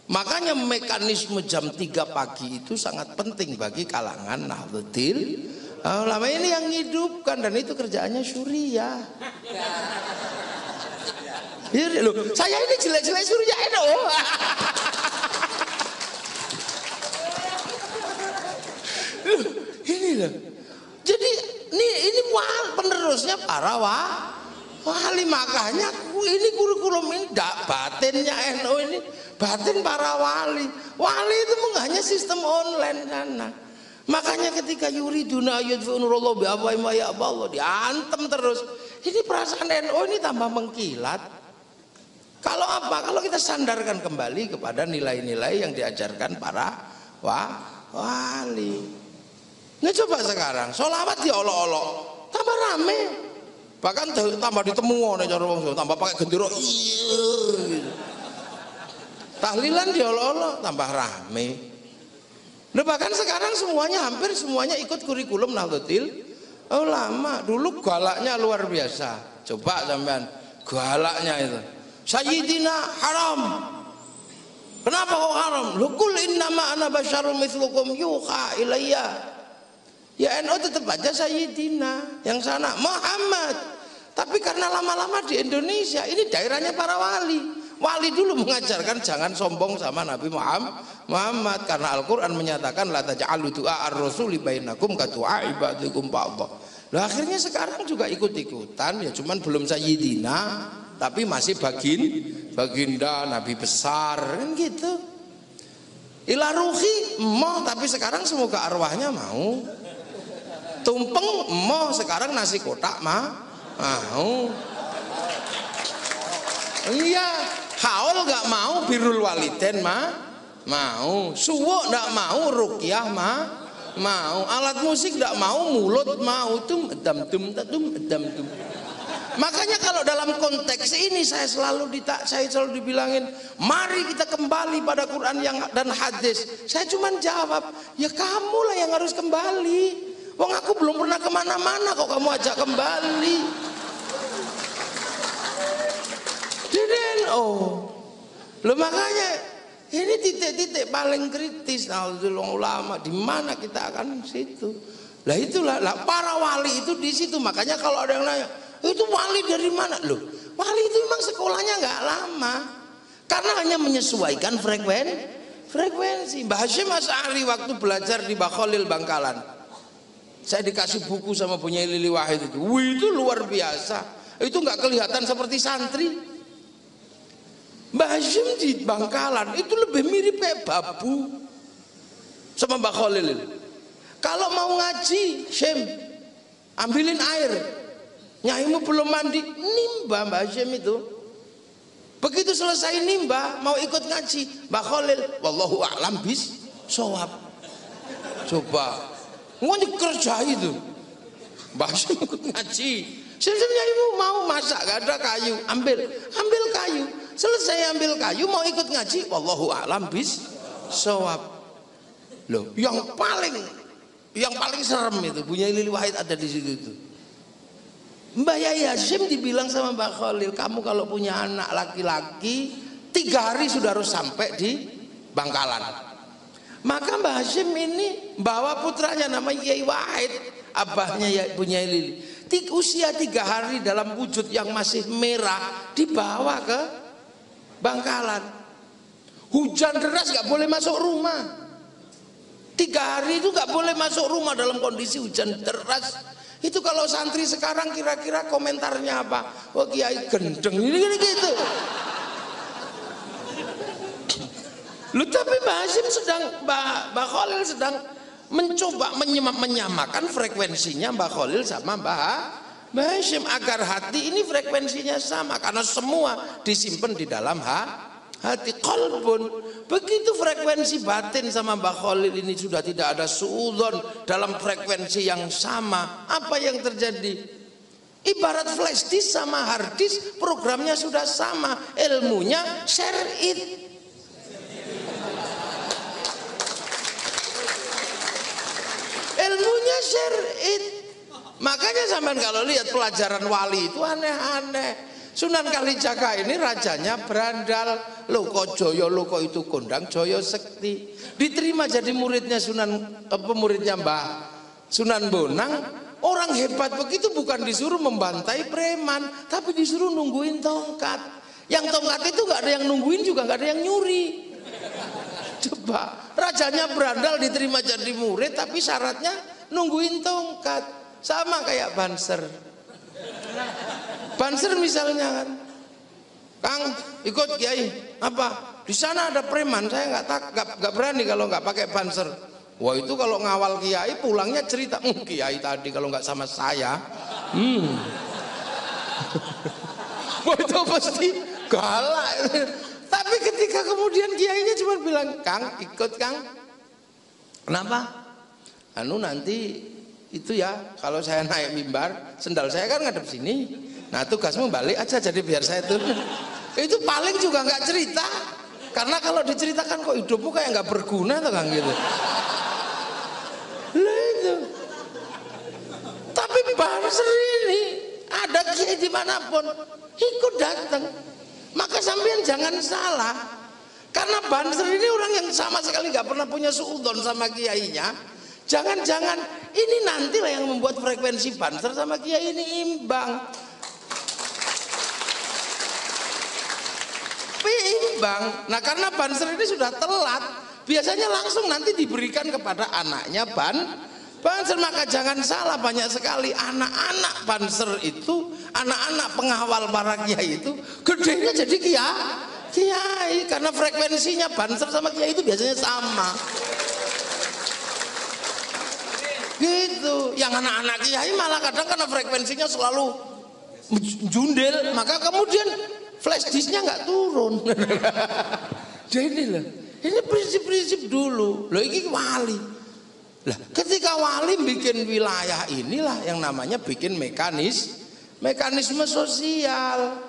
Makanya mekanisme jam 3 pagi itu sangat penting bagi kalangan Nahdlatul Ulama ini yang hidupkan, dan itu kerjaannya Suriah. Loh, saya ini jelek-jelek Suriah itu. Ini loh. Jadi ini penerusnya para wali, makanya ini kurikulum ini batinnya NU ini, batin para wali. Wali itu hanya sistem online sana. Makanya ketika yuriduna yudfi'u nurallah bi afwahihim wa ya'ba Allah, diantem terus. Ini perasaan NU ini tambah mengkilat. Kalau apa? Kalau kita sandarkan kembali kepada nilai-nilai yang diajarkan para wali. Nah coba sekarang sholawat diolok-olok tambah rame, bahkan tambah ditemu nih cara wong Jawa, tambah pakai gendera gitu. Tahlilan diolok-olok tambah rame. Nah bahkan sekarang hampir semuanya ikut kurikulum Nahdlatul Ulama. Dulu galaknya luar biasa. Coba sampean galaknya itu, Sayyidina haram. Kenapa kok haram? Lukul innama ana basyarum mithlukum yuha ilayya. Ya NU tetap aja Sayyidina, yang sana Muhammad. Tapi karena lama-lama di Indonesia ini daerahnya para wali. Wali dulu mengajarkan jangan sombong sama Nabi Muhammad, karena Al-Qur'an menyatakan la taj'alu du'a ar-rasuli bainakum ka du'a ibadikum ba'dha. Lah akhirnya sekarang juga ikut-ikutan, ya cuman belum Sayyidina, tapi masih baginda Nabi besar kan gitu. Ila ruhi emoh, tapi sekarang semoga arwahnya mau. Tumpeng emoh, sekarang nasi kotak mau. Iya, haul nggak mau, birrul walidain mau, suwuk nggak mau, ruqyah mau, alat musik nggak mau, mulut mau, tum. Makanya kalau dalam konteks ini saya selalu dibilangin, mari kita kembali pada Quran dan hadis. Saya cuma jawab, ya kamulah yang harus kembali. Wong aku belum pernah kemana-mana kok kamu ajak kembali. Loh makanya ini titik-titik paling kritis Nahdlatul Ulama, di mana kita akan situ. Lah itulah para wali itu di situ. Makanya kalau ada yang nanya, itu wali dari mana? Loh, wali itu memang sekolahnya nggak lama, karena hanya menyesuaikan frekuensi. Mbah Hasyim Asy'ari waktu belajar di Bakholil Bangkalan, saya dikasih buku sama Bunyai Lili Wahid itu. Wih, itu luar biasa. Itu nggak kelihatan seperti santri. Mbah Hasyim di Bangkalan itu lebih mirip kayak babu sama Mbah Khalil. Kalau mau ngaji, Syim, ambilin air. Nyaimu belum mandi, nimba Mbah Hasyim itu. Begitu selesai nimba, mau ikut ngaji, Mbah Khalil, wallahu a'lam bis shawab. Coba, mau dikerja itu. Mbah Hasyim ikut ngaji. Syim-syimnya ibu mau masak, gak ada kayu, ambil kayu. Selesai ambil kayu, mau ikut ngaji, wallahu a'lam bis shawab. Loh, yang paling serem itu Bunyai Lili Wahid ada di situ itu. Mbah Yai Hasyim dibilang sama Mbah Khalil, kamu kalau punya anak laki-laki 3 hari sudah harus sampai di Bangkalan. Maka Mbah Hasyim ini bawa putranya namanya Yai Wahid, abahnya Bunyai Lili. Usia 3 hari dalam wujud yang masih merah dibawa ke Bangkalan. Hujan deras gak boleh masuk rumah. 3 hari itu gak boleh masuk rumah dalam kondisi hujan deras. Itu kalau santri sekarang kira-kira komentarnya apa? Wah, kiai gendeng ini gitu. Lu tapi Mbah Hasyim Mbah Khalil sedang mencoba menyamakan frekuensinya Mbah Khalil sama Mbah Basim, agar hati ini frekuensinya sama, karena semua disimpan di dalam hati. Qalbun. Begitu frekuensi batin sama Mbah Khalil ini sudah tidak ada suudzon dalam frekuensi yang sama, apa yang terjadi? Ibarat flash disk sama hard disk, programnya sudah sama, ilmunya share it. Ilmunya share it. Makanya sampean kalau lihat pelajaran wali itu aneh-aneh. Sunan Kalijaga ini rajanya berandal, Loko Joyo, Loko itu kondang, Joyo sekti. Diterima jadi muridnya muridnya Mbah Sunan Bonang. Orang hebat begitu bukan disuruh membantai preman, tapi disuruh nungguin tongkat. Yang tongkat itu nggak ada yang nungguin juga nggak ada yang nyuri. Coba, rajanya berandal diterima jadi murid, tapi syaratnya nungguin tongkat. Sama kayak Banser. Banser misalnya kan, Kang ikut Kiai apa? Di sana ada preman, saya nggak berani kalau nggak pakai Banser. Wah itu kalau ngawal Kiai pulangnya cerita, Kiai tadi kalau nggak sama saya, wah itu pasti galak. Tapi ketika kemudian Kiainya cuma bilang, Kang ikut Kang, kenapa? Anu nanti itu ya kalau saya naik mimbar, sendal saya kan ngadep sini. Nah tugasmu balik aja jadi biar saya turun. Itu paling juga nggak cerita, karena kalau diceritakan kok hidupmu kayak nggak berguna tuh Kang gitu. Lah itu. Tapi Banser ini ada kiai dimanapun ikut datang. Maka sampean jangan salah, karena Banser ini orang yang sama sekali nggak pernah punya suudzon sama kiainya. Jangan-jangan ini nantilah yang membuat frekuensi Banser sama kiai ini imbang. Imbang. Nah karena Banser ini sudah telat, biasanya langsung nanti diberikan kepada anaknya Banser. Maka jangan salah, banyak sekali anak-anak Banser itu, anak-anak pengawal para kiai itu gedenya jadi kiai, karena frekuensinya Banser sama kiai itu biasanya sama. Gitu. Yang anak-anak kiai malah kadang karena frekuensinya selalu jundel, maka kemudian flash disknya nggak turun. Jadi lah, ini prinsip-prinsip dulu. Loh ini wali. Lah, ketika wali bikin wilayah inilah yang namanya bikin mekanisme sosial.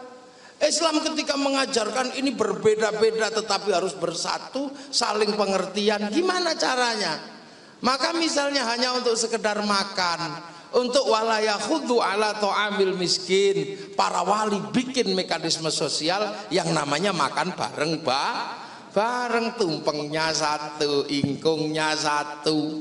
Islam ketika mengajarkan ini berbeda-beda tetapi harus bersatu, saling pengertian. Gimana caranya? Maka misalnya hanya untuk sekedar makan, untuk walayahudhu ala to'amil miskin, para wali bikin mekanisme sosial yang namanya makan bareng bareng, tumpengnya satu, ingkungnya satu.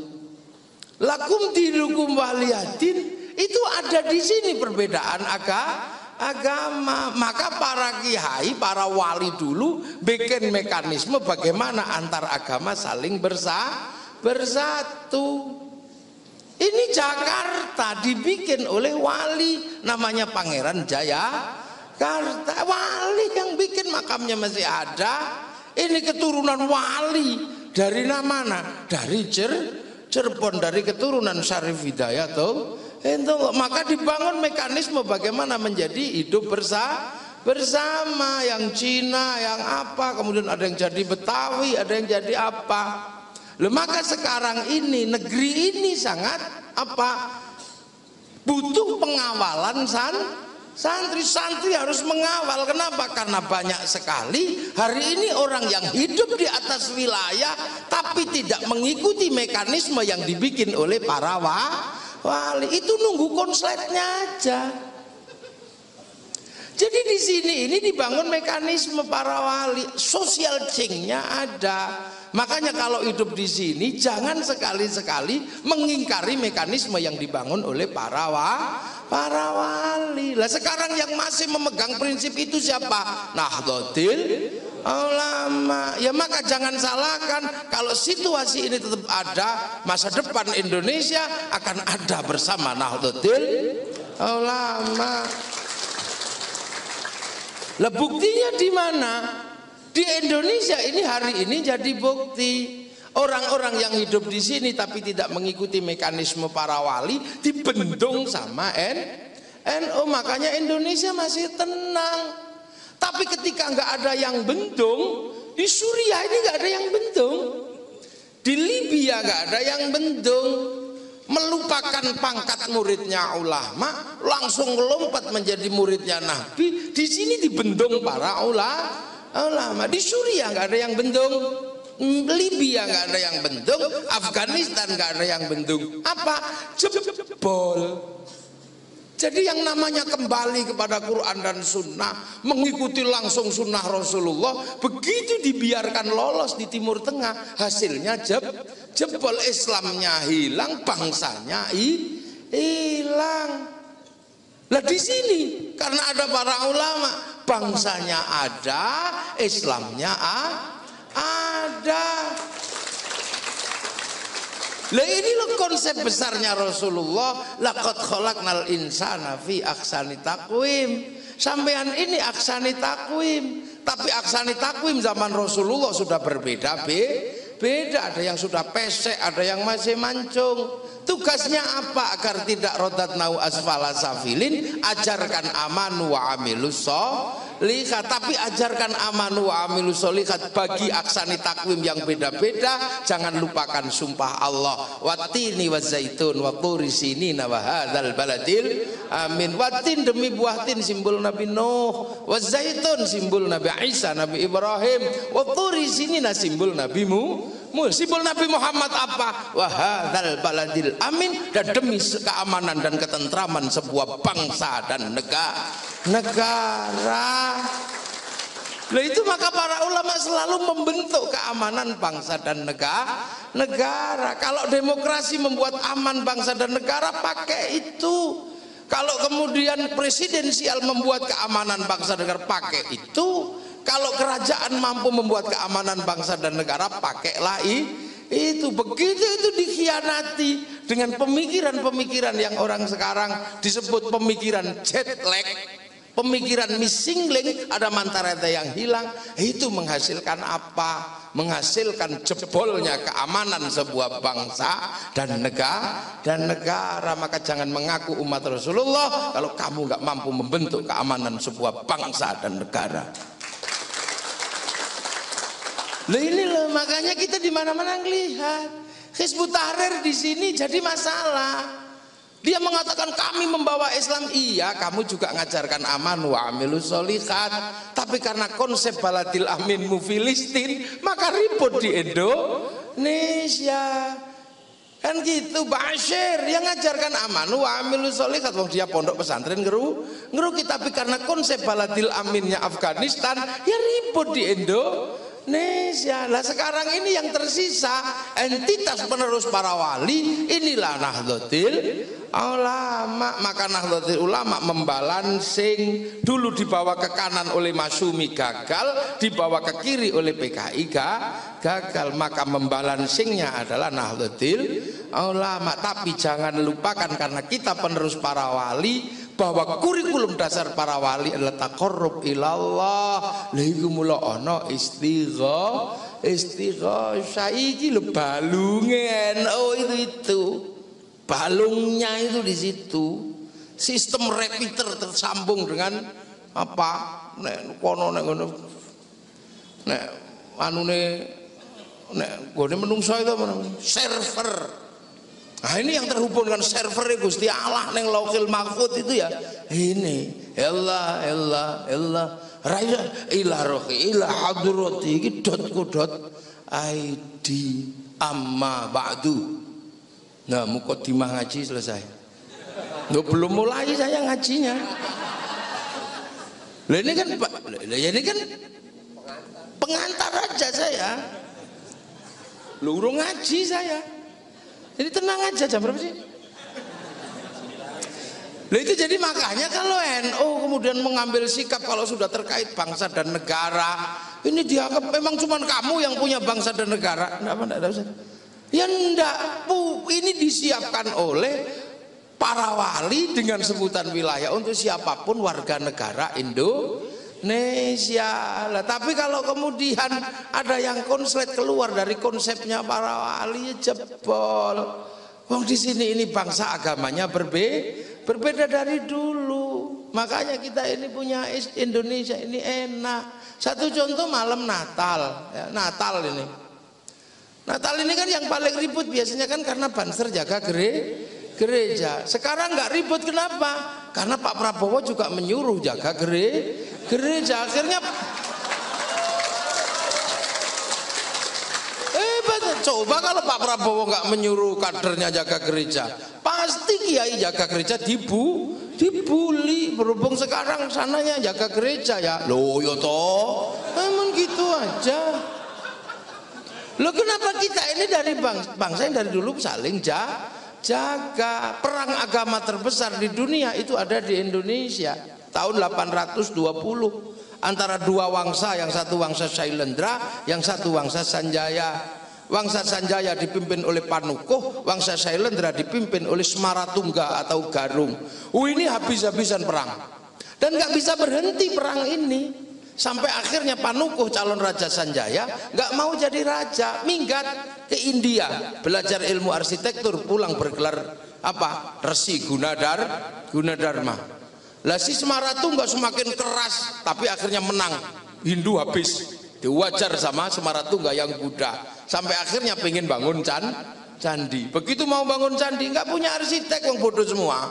Lakum dinukum waliyadin, itu ada di sini perbedaan agama. Maka para kiai, para wali dulu bikin mekanisme bagaimana antar agama saling bersatu. Ini Jakarta dibikin oleh wali namanya Pangeran Jayakarta. Wali yang bikin, makamnya masih ada. Ini keturunan wali dari mana? Dari Cirebon, dari keturunan Syarif Hidayat tuh. Maka dibangun mekanisme bagaimana menjadi hidup bersama, yang Cina, yang apa, kemudian ada yang jadi Betawi, ada yang jadi apa. Maka sekarang ini negeri ini sangat butuh pengawalan santri harus mengawal. Kenapa? Karena banyak sekali hari ini orang yang hidup di atas wilayah tapi tidak mengikuti mekanisme yang dibikin oleh para wali. Itu nunggu konsletnya aja. Jadi di sini ini dibangun mekanisme para wali, social change-nya ada. Makanya kalau hidup di sini jangan sekali-sekali mengingkari mekanisme yang dibangun oleh para wali. Lah sekarang yang masih memegang prinsip itu siapa? Nahdlatul Ulama. Ya maka jangan salahkan kalau situasi ini tetap ada, masa depan Indonesia akan ada bersama Nahdlatul Ulama. Lah buktinya di mana? Di Indonesia ini hari ini jadi bukti. Orang-orang yang hidup di sini tapi tidak mengikuti mekanisme para wali dibendung sama NU, makanya Indonesia masih tenang. Tapi ketika nggak ada yang bendung, di Suriah ini nggak ada yang bendung, di Libya nggak ada yang bendung, melupakan pangkat muridnya ulama, langsung lompat menjadi muridnya Nabi. Di sini dibendung para ulama. Di Suriah nggak ada yang bendung, Libya nggak ada yang bendung, Afghanistan nggak ada yang bendung. Apa? Jebol. Jadi yang namanya kembali kepada Quran dan Sunnah, mengikuti langsung Sunnah Rasulullah, begitu dibiarkan lolos di Timur Tengah, hasilnya jebol. Islamnya hilang, bangsanya hilang. Lah di sini karena ada para ulama, bangsanya ada, Islamnya ada. Lah ini loh konsep besarnya Rasulullah, laqad khalaqnal insana fi ahsani taqwim. Sampean ini ahsani taqwim, tapi ahsani taqwim zaman Rasulullah sudah berbeda. Beda, ada yang sudah pesek, ada yang masih mancung. Tugasnya apa? Agar tidak rodatnau asfala safilin, ajarkan amanu wa amilus sholihat, tapi ajarkan amanu wa amilus sholihat bagi aksani takwim yang beda-beda. Jangan lupakan sumpah Allah, wattini wazaitun wa turi sinina wa hadzal baladil amin. Watin demi buah tin simbol Nabi Nuh, wazaitun simbol Nabi Isa, Nabi Ibrahim, wa turi sinina simbol Nabi simbol Nabi Muhammad apa? Wa hadzal baladil amin, dan demi keamanan dan ketentraman sebuah bangsa dan negara. Nah itu maka para ulama selalu membentuk keamanan bangsa dan negara. Kalau demokrasi membuat aman bangsa dan negara, pakai itu. Kalau kemudian presidensial membuat keamanan bangsa dan negara, pakai itu. Kalau kerajaan mampu membuat keamanan bangsa dan negara, pakailah itu. Begitu itu dikhianati dengan pemikiran-pemikiran yang orang sekarang disebut pemikiran jet lag, pemikiran missing link, ada mantarata yang hilang. Itu menghasilkan apa? Menghasilkan jebolnya keamanan sebuah bangsa dan negara. Maka jangan mengaku umat Rasulullah kalau kamu nggak mampu membentuk keamanan sebuah bangsa dan negara. Lah ini loh, makanya kita di mana-mana ngelihat Hizbut Tahrir di sini jadi masalah. Dia mengatakan kami membawa Islam, iya kamu juga ngajarkan aman wa amilus sholihat, tapi karena konsep baladil aminmu Filistin, maka ribut di Indonesia. Kan gitu, Bashir yang ngajarkan aman wa amilus sholihat, wong dia pondok pesantren ngeruki, tapi karena konsep baladil aminnya Afghanistan, ya ribut di Indonesia. Lah sekarang ini yang tersisa entitas penerus para wali, inilah Nahdlatul Ulama. Maka Nahdlatul Ulama membalansing, dulu dibawa ke kanan oleh Masyumi gagal, dibawa ke kiri oleh PKI gagal. Maka membalansingnya adalah Nahdlatul Ulama. Tapi jangan lupakan, karena kita penerus para wali, bahwa kurikulum dasar para wali adalah taqarrub ilallah. Lha iku mula ana istighosah iki lho, balunge NU itu balungnya itu di situ. Sistem repeater tersambung dengan apa? Nek kono nek ngono. Nek anune nek gone menungso itu apa namanya? Server. Nah ini yang terhubung dengan server Gusti Allah neng Lauhil Mahfuz itu ya. Ini Allah raya ila rohi ila hadrati iki .co.id amma ba'du. Nah mukaddimah ngaji selesai. Loh, belum mulai saya ngajinya. Lah ini kan pengantar aja saya. Lu urung ngaji saya. Jadi tenang aja, jam berapa sih? Nah itu jadi makanya kalau NU kemudian mengambil sikap kalau sudah terkait bangsa dan negara, ini dianggap memang cuma kamu yang punya bangsa dan negara. Enggak usah. Ya enggak, ini disiapkan oleh para wali dengan sebutan wilayah untuk siapapun warga negara Indonesia. Lah, tapi kalau kemudian ada yang konslet keluar dari konsepnya para wali, ya jebol. Wong di sini ini bangsa agamanya berbeda dari dulu. Makanya kita ini punya Indonesia ini enak. Satu contoh malam Natal, ya, Natal ini. Natal ini kan yang paling ribut biasanya kan karena Banser jaga gereja. Sekarang nggak ribut, kenapa? Karena Pak Prabowo juga menyuruh jaga gereja. Akhirnya coba kalau Pak Prabowo nggak menyuruh kadernya jaga gereja, pasti kiai jaga gereja dibully. Berhubung sekarang sananya jaga gereja ya, loh yo toh, emang gitu aja. Loh kenapa kita ini dari bangsa yang dari dulu saling jaga. Perang agama terbesar di dunia itu ada di Indonesia tahun 820 antara dua wangsa, yang satu wangsa Sailendra, yang satu wangsa Sanjaya. Wangsa Sanjaya dipimpin oleh Panukuh, wangsa Sailendra dipimpin oleh Semaratungga atau Garung. Ini habis-habisan perang dan nggak bisa berhenti perang ini sampai akhirnya Panukuh calon raja Sanjaya nggak mau jadi raja, minggat ke India belajar ilmu arsitektur, pulang bergelar apa? Resi Gunadharma. Lah si Semaratungga semakin keras tapi akhirnya menang, Hindu habis, diwajar sama Semaratungga yang Buddha. Sampai akhirnya pengen bangun candi. Begitu mau bangun candi nggak punya arsitek, yang bodoh semua.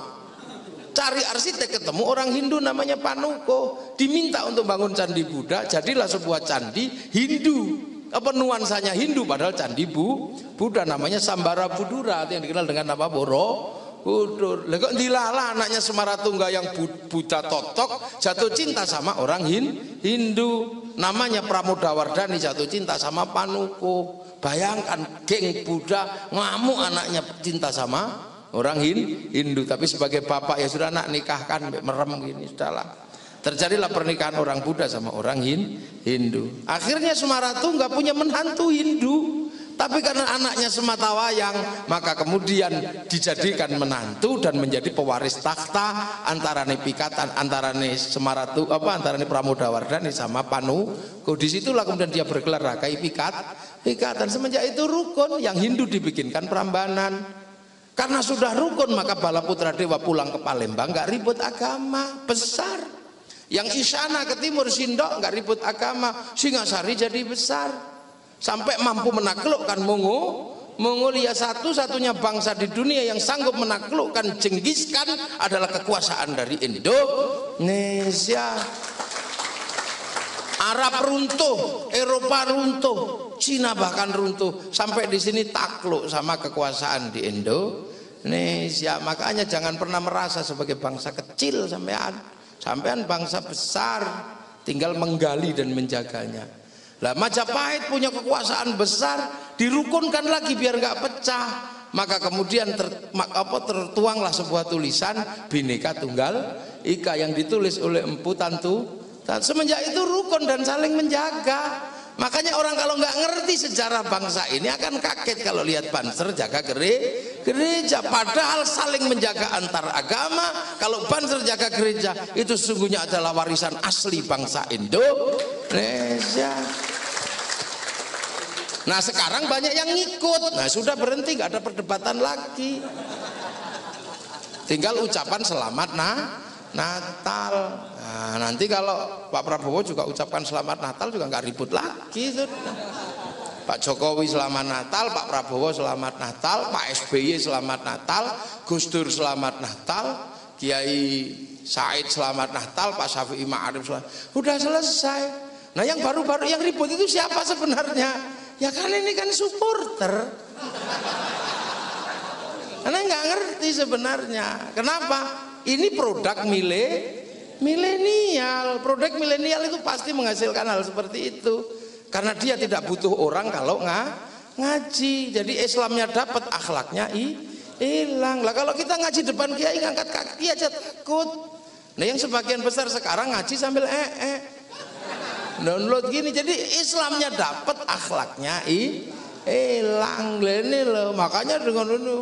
Cari arsitek, ketemu orang Hindu namanya Panuko, diminta untuk bangun candi Buddha. Jadilah sebuah candi Hindu, apa nuansanya Hindu padahal candi Buddha, namanya Sambara Budura yang dikenal dengan nama Borobudur. Lah kok dilala anaknya Semaratungga yang Buddha totok jatuh cinta sama orang Hindu, namanya Pramodawardhani jatuh cinta sama Panuko. Bayangkan geng Buddha ngamuk anaknya cinta sama orang Hindu, tapi sebagai bapak ya sudah, anak nikahkan merem gini, sudahlah. Terjadilah pernikahan orang Buddha sama orang Hindu. Akhirnya Semaratungga punya menantu Hindu, tapi karena anaknya sematawayang maka kemudian dijadikan menantu dan menjadi pewaris takhta antara pikatan antara antara Pramodawardhani sama Panuko. Disitulah kemudian dia bergelar Rakai Pikatan. Semenjak itu rukun, yang Hindu dibikinkan Prambanan. Karena sudah rukun maka Bala Putra Dewa pulang ke Palembang, nggak ribut agama besar. Yang Isyana ke timur Sindok nggak ribut agama, Singasari jadi besar. Sampai mampu menaklukkan Mongolia, satu-satunya bangsa di dunia yang sanggup menaklukkan Genghis Khan adalah kekuasaan dari Indonesia. Arab runtuh, Eropa runtuh, Cina bahkan runtuh, sampai di sini takluk sama kekuasaan di Indonesia. Makanya jangan pernah merasa sebagai bangsa kecil, sampean bangsa besar, tinggal menggali dan menjaganya. Lah Majapahit punya kekuasaan besar, dirukunkan lagi biar nggak pecah. Maka kemudian tertuanglah sebuah tulisan Bhinneka Tunggal Ika yang ditulis oleh Empu Tantu. Semenjak itu rukun dan saling menjaga. Makanya orang kalau nggak ngerti sejarah bangsa ini akan kaget kalau lihat Banser jaga gereja, padahal saling menjaga antar agama. Kalau Banser jaga gereja itu sesungguhnya adalah warisan asli bangsa Indonesia. Nah sekarang banyak yang ngikut, nah sudah berhenti, nggak ada perdebatan lagi, tinggal ucapan selamat Natal. Nah, nanti kalau Pak Prabowo juga ucapkan selamat Natal juga nggak ribut lagi. Pak Jokowi selamat Natal, Pak Prabowo selamat Natal, Pak SBY selamat Natal, Gus Dur selamat Natal, Kiai Said selamat Natal, Pak Syafi'i Ma'arif selamat. Udah selesai. Nah yang baru-baru yang ribut itu siapa sebenarnya? Ya kan ini kan supporter. Karena nggak ngerti sebenarnya. Kenapa? Ini produk milenial. Produk milenial itu pasti menghasilkan hal seperti itu. Karena dia tidak butuh orang kalau ngaji. Jadi Islamnya dapat, akhlaknya hilang. Lah kalau kita ngaji depan kiai ngangkat kaki aja takut. Nah yang sebagian besar sekarang ngaji sambil download gini. Jadi Islamnya dapat, akhlaknya hilang. Ini loh. Makanya dengan ini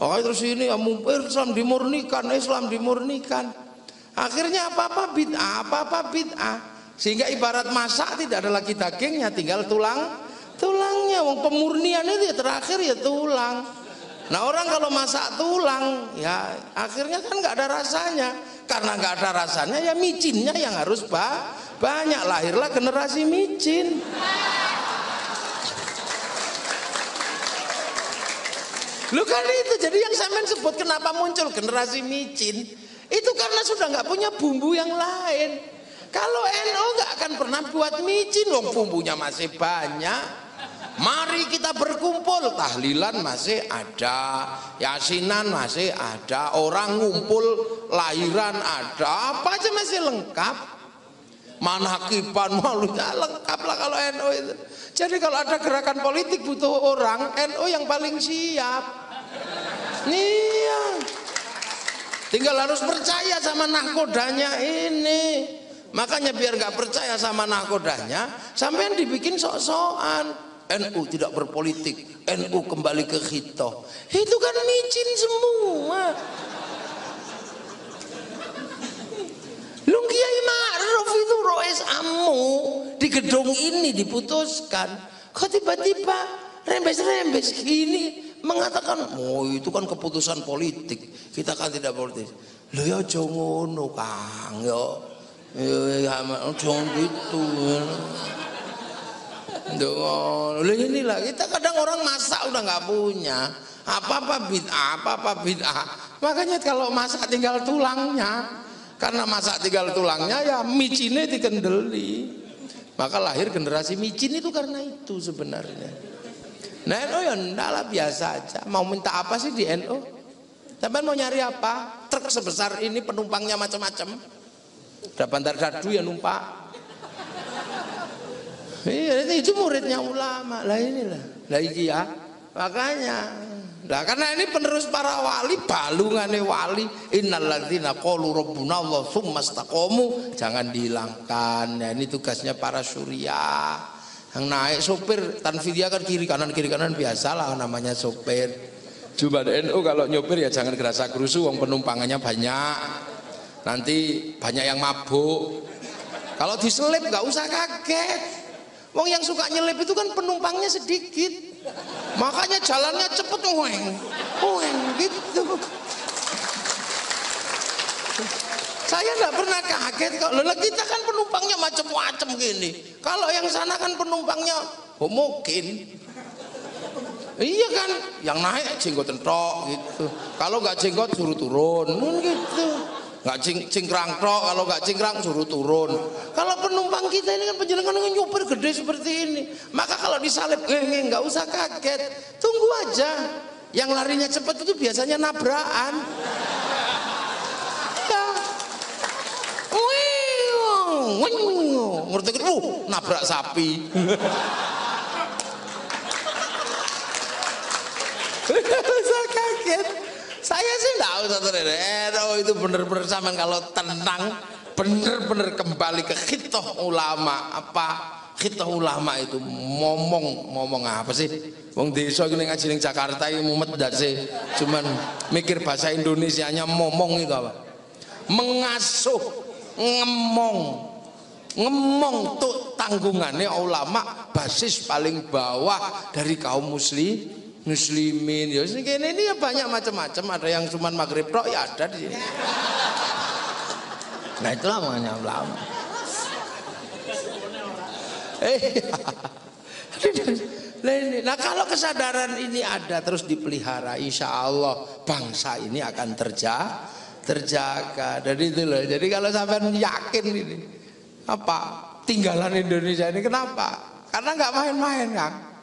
terus ini Islam dimurnikan. Akhirnya apa-apa bid'ah. Sehingga ibarat masak tidak ada lagi dagingnya, tinggal tulangnya. Wong pemurnian itu ya terakhir ya tulang. Nah orang kalau masak tulang ya akhirnya kan nggak ada rasanya. Karena nggak ada rasanya ya micinnya yang harus banyak. Lahirlah generasi micin. Lu kan itu, jadi yang sampean sebut kenapa muncul generasi micin itu karena sudah nggak punya bumbu yang lain. Kalau NU nggak akan pernah buat micin, wong bumbunya masih banyak. Mari kita berkumpul, tahlilan masih ada, yasinan masih ada, orang ngumpul lahiran ada, apa aja masih lengkap. Manakiban malunya lengkap lah kalau NU itu. Jadi kalau ada gerakan politik butuh orang, NU yang paling siap. Iya. Tinggal harus percaya sama nahkodanya ini. Makanya biar nggak percaya sama nahkodanya, sampean dibikin sok-sokan. NU tidak berpolitik, NU kembali ke khitoh. Itu kan micin semua. Lu Kiai Ma'ruf itu Rois Amu di gedung ini diputuskan. Kok tiba-tiba rembes-rembes gini mengatakan, oh itu kan keputusan politik, kita kan tidak politik. Loh ya jangan ngono Kang ya jangan gitu. Loh inilah kita kadang orang masak udah nggak punya apa-apa bid'ah. Makanya kalau masak tinggal tulangnya. Karena masak tinggal tulangnya ya micinnya dikendeli. Maka lahir generasi micin itu karena itu sebenarnya. Nah NU ya ndaklah biasa aja. Mau minta apa sih di NU? Sampai mau nyari apa? Truk sebesar ini penumpangnya macam-macam. Ada Bandar Dadu yang numpak. Iya itu muridnya ulama lah inilah. Lah iki ya. Makanya nah, karena ini penerus para wali, balungane wali, innalladzina qalu rabbuna Allah tsumastaqamu, jangan dihilangkan. Nah, ini tugasnya para syuriah. Yang naik sopir tanfidiyah kan kiri kanan biasalah namanya sopir. Cuma NU kalau nyopir ya jangan gerasa gerusu, wong penumpangannya banyak. Nanti banyak yang mabuk. Kalau diselip nggak usah kaget. Wong yang suka nyelip itu kan penumpangnya sedikit. Makanya jalannya cepet weng gitu. Saya nggak pernah kaget kok. Loh, kita kan penumpangnya macam-macam gini. Kalau yang sana kan penumpangnya mungkin. Iya kan, yang naik jenggot entok gitu. Kalau nggak jenggot suruh turun, gitu. Nggak cingkrang tok, kalau nggak cingkrang suruh turun. Kalau penumpang kita ini kan penjelengan dengan nyopir gede seperti ini, maka kalau disalib nggak usah kaget, tunggu aja. Yang larinya cepat itu biasanya nabrakan. Ya. Ngerti kan? Nabrak sapi. Nggak usah kaget. Saya sih enggak usah itu bener-bener sama kalau tenang bener-bener kembali ke khitoh ulama. Apa khitoh ulama itu ngomong apa sih? Wong desa iki ngaji ning Jakarta iki mumet ndak sih? Cuman mikir bahasa Indonesianya ngomong itu apa? Mengasuh, ngemong tuh tanggungannya ulama basis paling bawah dari kaum muslimin. Ya ini ya banyak macam-macam, ada yang cuman maghrib tok ya ada di sini. Nah itulah makanya ulama. Nah kalau kesadaran ini ada terus dipelihara, insya Allah bangsa ini akan terjaga. Dari itu loh. Jadi kalau sampai yakin ini apa tinggalan Indonesia ini kenapa? Karena nggak main-main kan.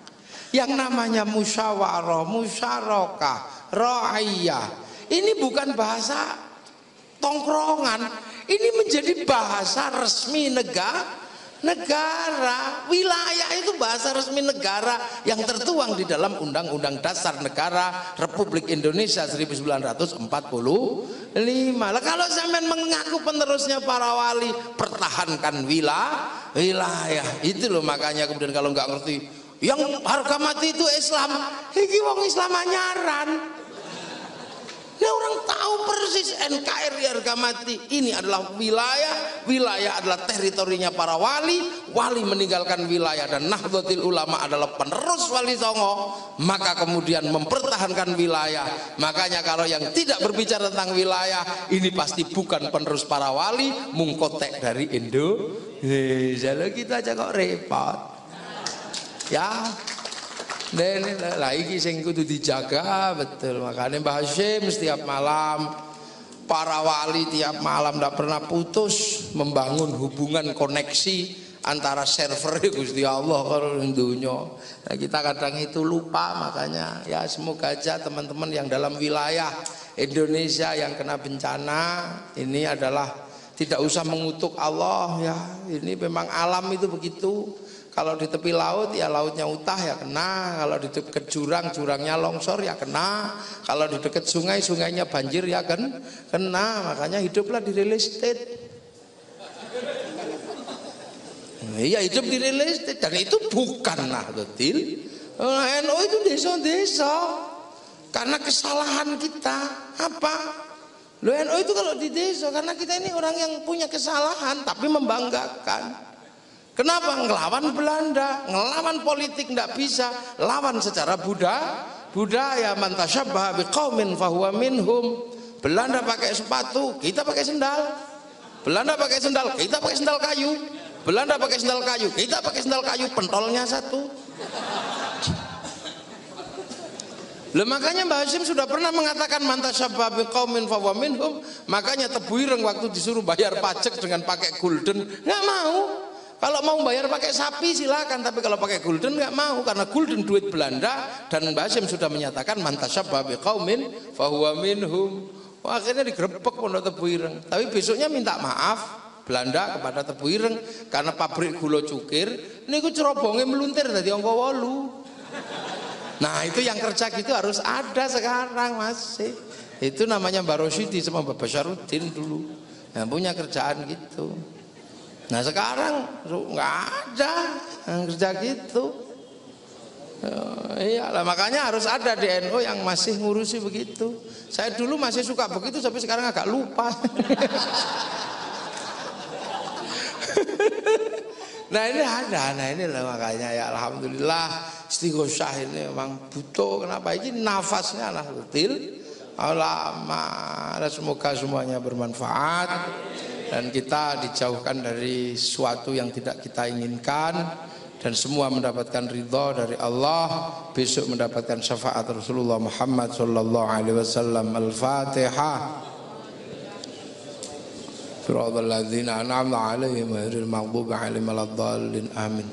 Yang namanya musyawarah, musyarakah, ra'iyah, ini bukan bahasa tongkrongan, ini menjadi bahasa resmi negara. Wilayah itu bahasa resmi negara yang tertuang di dalam Undang-Undang Dasar Negara Republik Indonesia 1945. Lah kalau sampean mengaku penerusnya para wali, pertahankan wilayah. Itu loh makanya kemudian kalau nggak ngerti yang harga mati itu Islam, iki wong Islam anyaran. Nah orang tahu persis persis NKRI harga mati. Ini adalah wilayah adalah teritorinya para wali meninggalkan wilayah, dan Nahdlatul Ulama adalah penerus Wali Songo, maka kemudian mempertahankan wilayah. Makanya kalau yang tidak berbicara tentang wilayah ini pasti bukan penerus para wali, mungkotek dari Indonesia. Kita aja kok repot ya. Lah iki sing kudu dijaga betul. Makanya Mbah Hashim setiap malam, para wali tiap malam tidak pernah putus membangun hubungan koneksi antara server Gusti Allah karo dunya. Nah, kita kadang itu lupa, makanya ya semoga aja teman-teman yang dalam wilayah Indonesia yang kena bencana ini adalah tidak usah mengutuk Allah ya. Ini memang alam itu begitu. Kalau di tepi laut ya lautnya utah ya kena, kalau di dekat jurang jurangnya longsor ya kena, kalau di dekat sungai sungainya banjir ya kan kena. Makanya hiduplah di real estate. Iya, hidup di real estate, dan itu bukan Nahdlatul NU, itu desa-desa. Karena kesalahan kita apa? Lo NU itu kalau di desa karena kita ini orang yang punya kesalahan tapi membanggakan. Kenapa? Ngelawan Belanda, ngelawan politik tidak bisa, lawan secara budaya. Man tasyabbaha biqaumin fahuwa minhum. Belanda pakai sepatu, kita pakai sendal. Belanda pakai sendal, kita pakai sendal kayu. Belanda pakai sendal kayu, kita pakai sendal kayu, pentolnya satu. Loh, makanya Mbah Hashim sudah pernah mengatakan man tasyabbaha biqaumin fahuwa minhum. Makanya Tebu Ireng waktu disuruh bayar pajak dengan pakai gulden, nggak mau. Kalau mau bayar pakai sapi silakan, tapi kalau pakai gulden nggak mau, karena gulden duit Belanda, dan Mbah Hashim sudah menyatakan man tasyabbaha biqaumin fahuwa minhum. Wah, akhirnya digerebek Pondok Tebu Ireng. Tapi besoknya minta maaf Belanda kepada Tebu Ireng karena pabrik gula cukir niku cerobonge meluntir dadi angka 8. Nah, itu yang kerja gitu harus ada sekarang masih. Itu namanya Mbah Rosyidi sama Mbah Basaruddin dulu yang punya kerjaan gitu. Nah, sekarang nggak ada yang kerja gitu. Iyalah, makanya harus ada di NU yang masih ngurusi begitu. Saya dulu masih suka begitu, tapi sekarang agak lupa. Nah, ini ada, nah ini lah makanya ya alhamdulillah istighosah ini memang butuh. Kenapa? Ini nafasnya Nahdlatul Ulama. Semoga semuanya bermanfaat dan kita dijauhkan dari sesuatu yang tidak kita inginkan, dan semua mendapatkan ridha dari Allah, besok mendapatkan syafaat Rasulullah Muhammad sallallahu alaihi wasallam. Al-Fatihah. Siratal ladzina an'amta 'alaihim ghairil maghdubi 'alaihim waladdallin. Amin.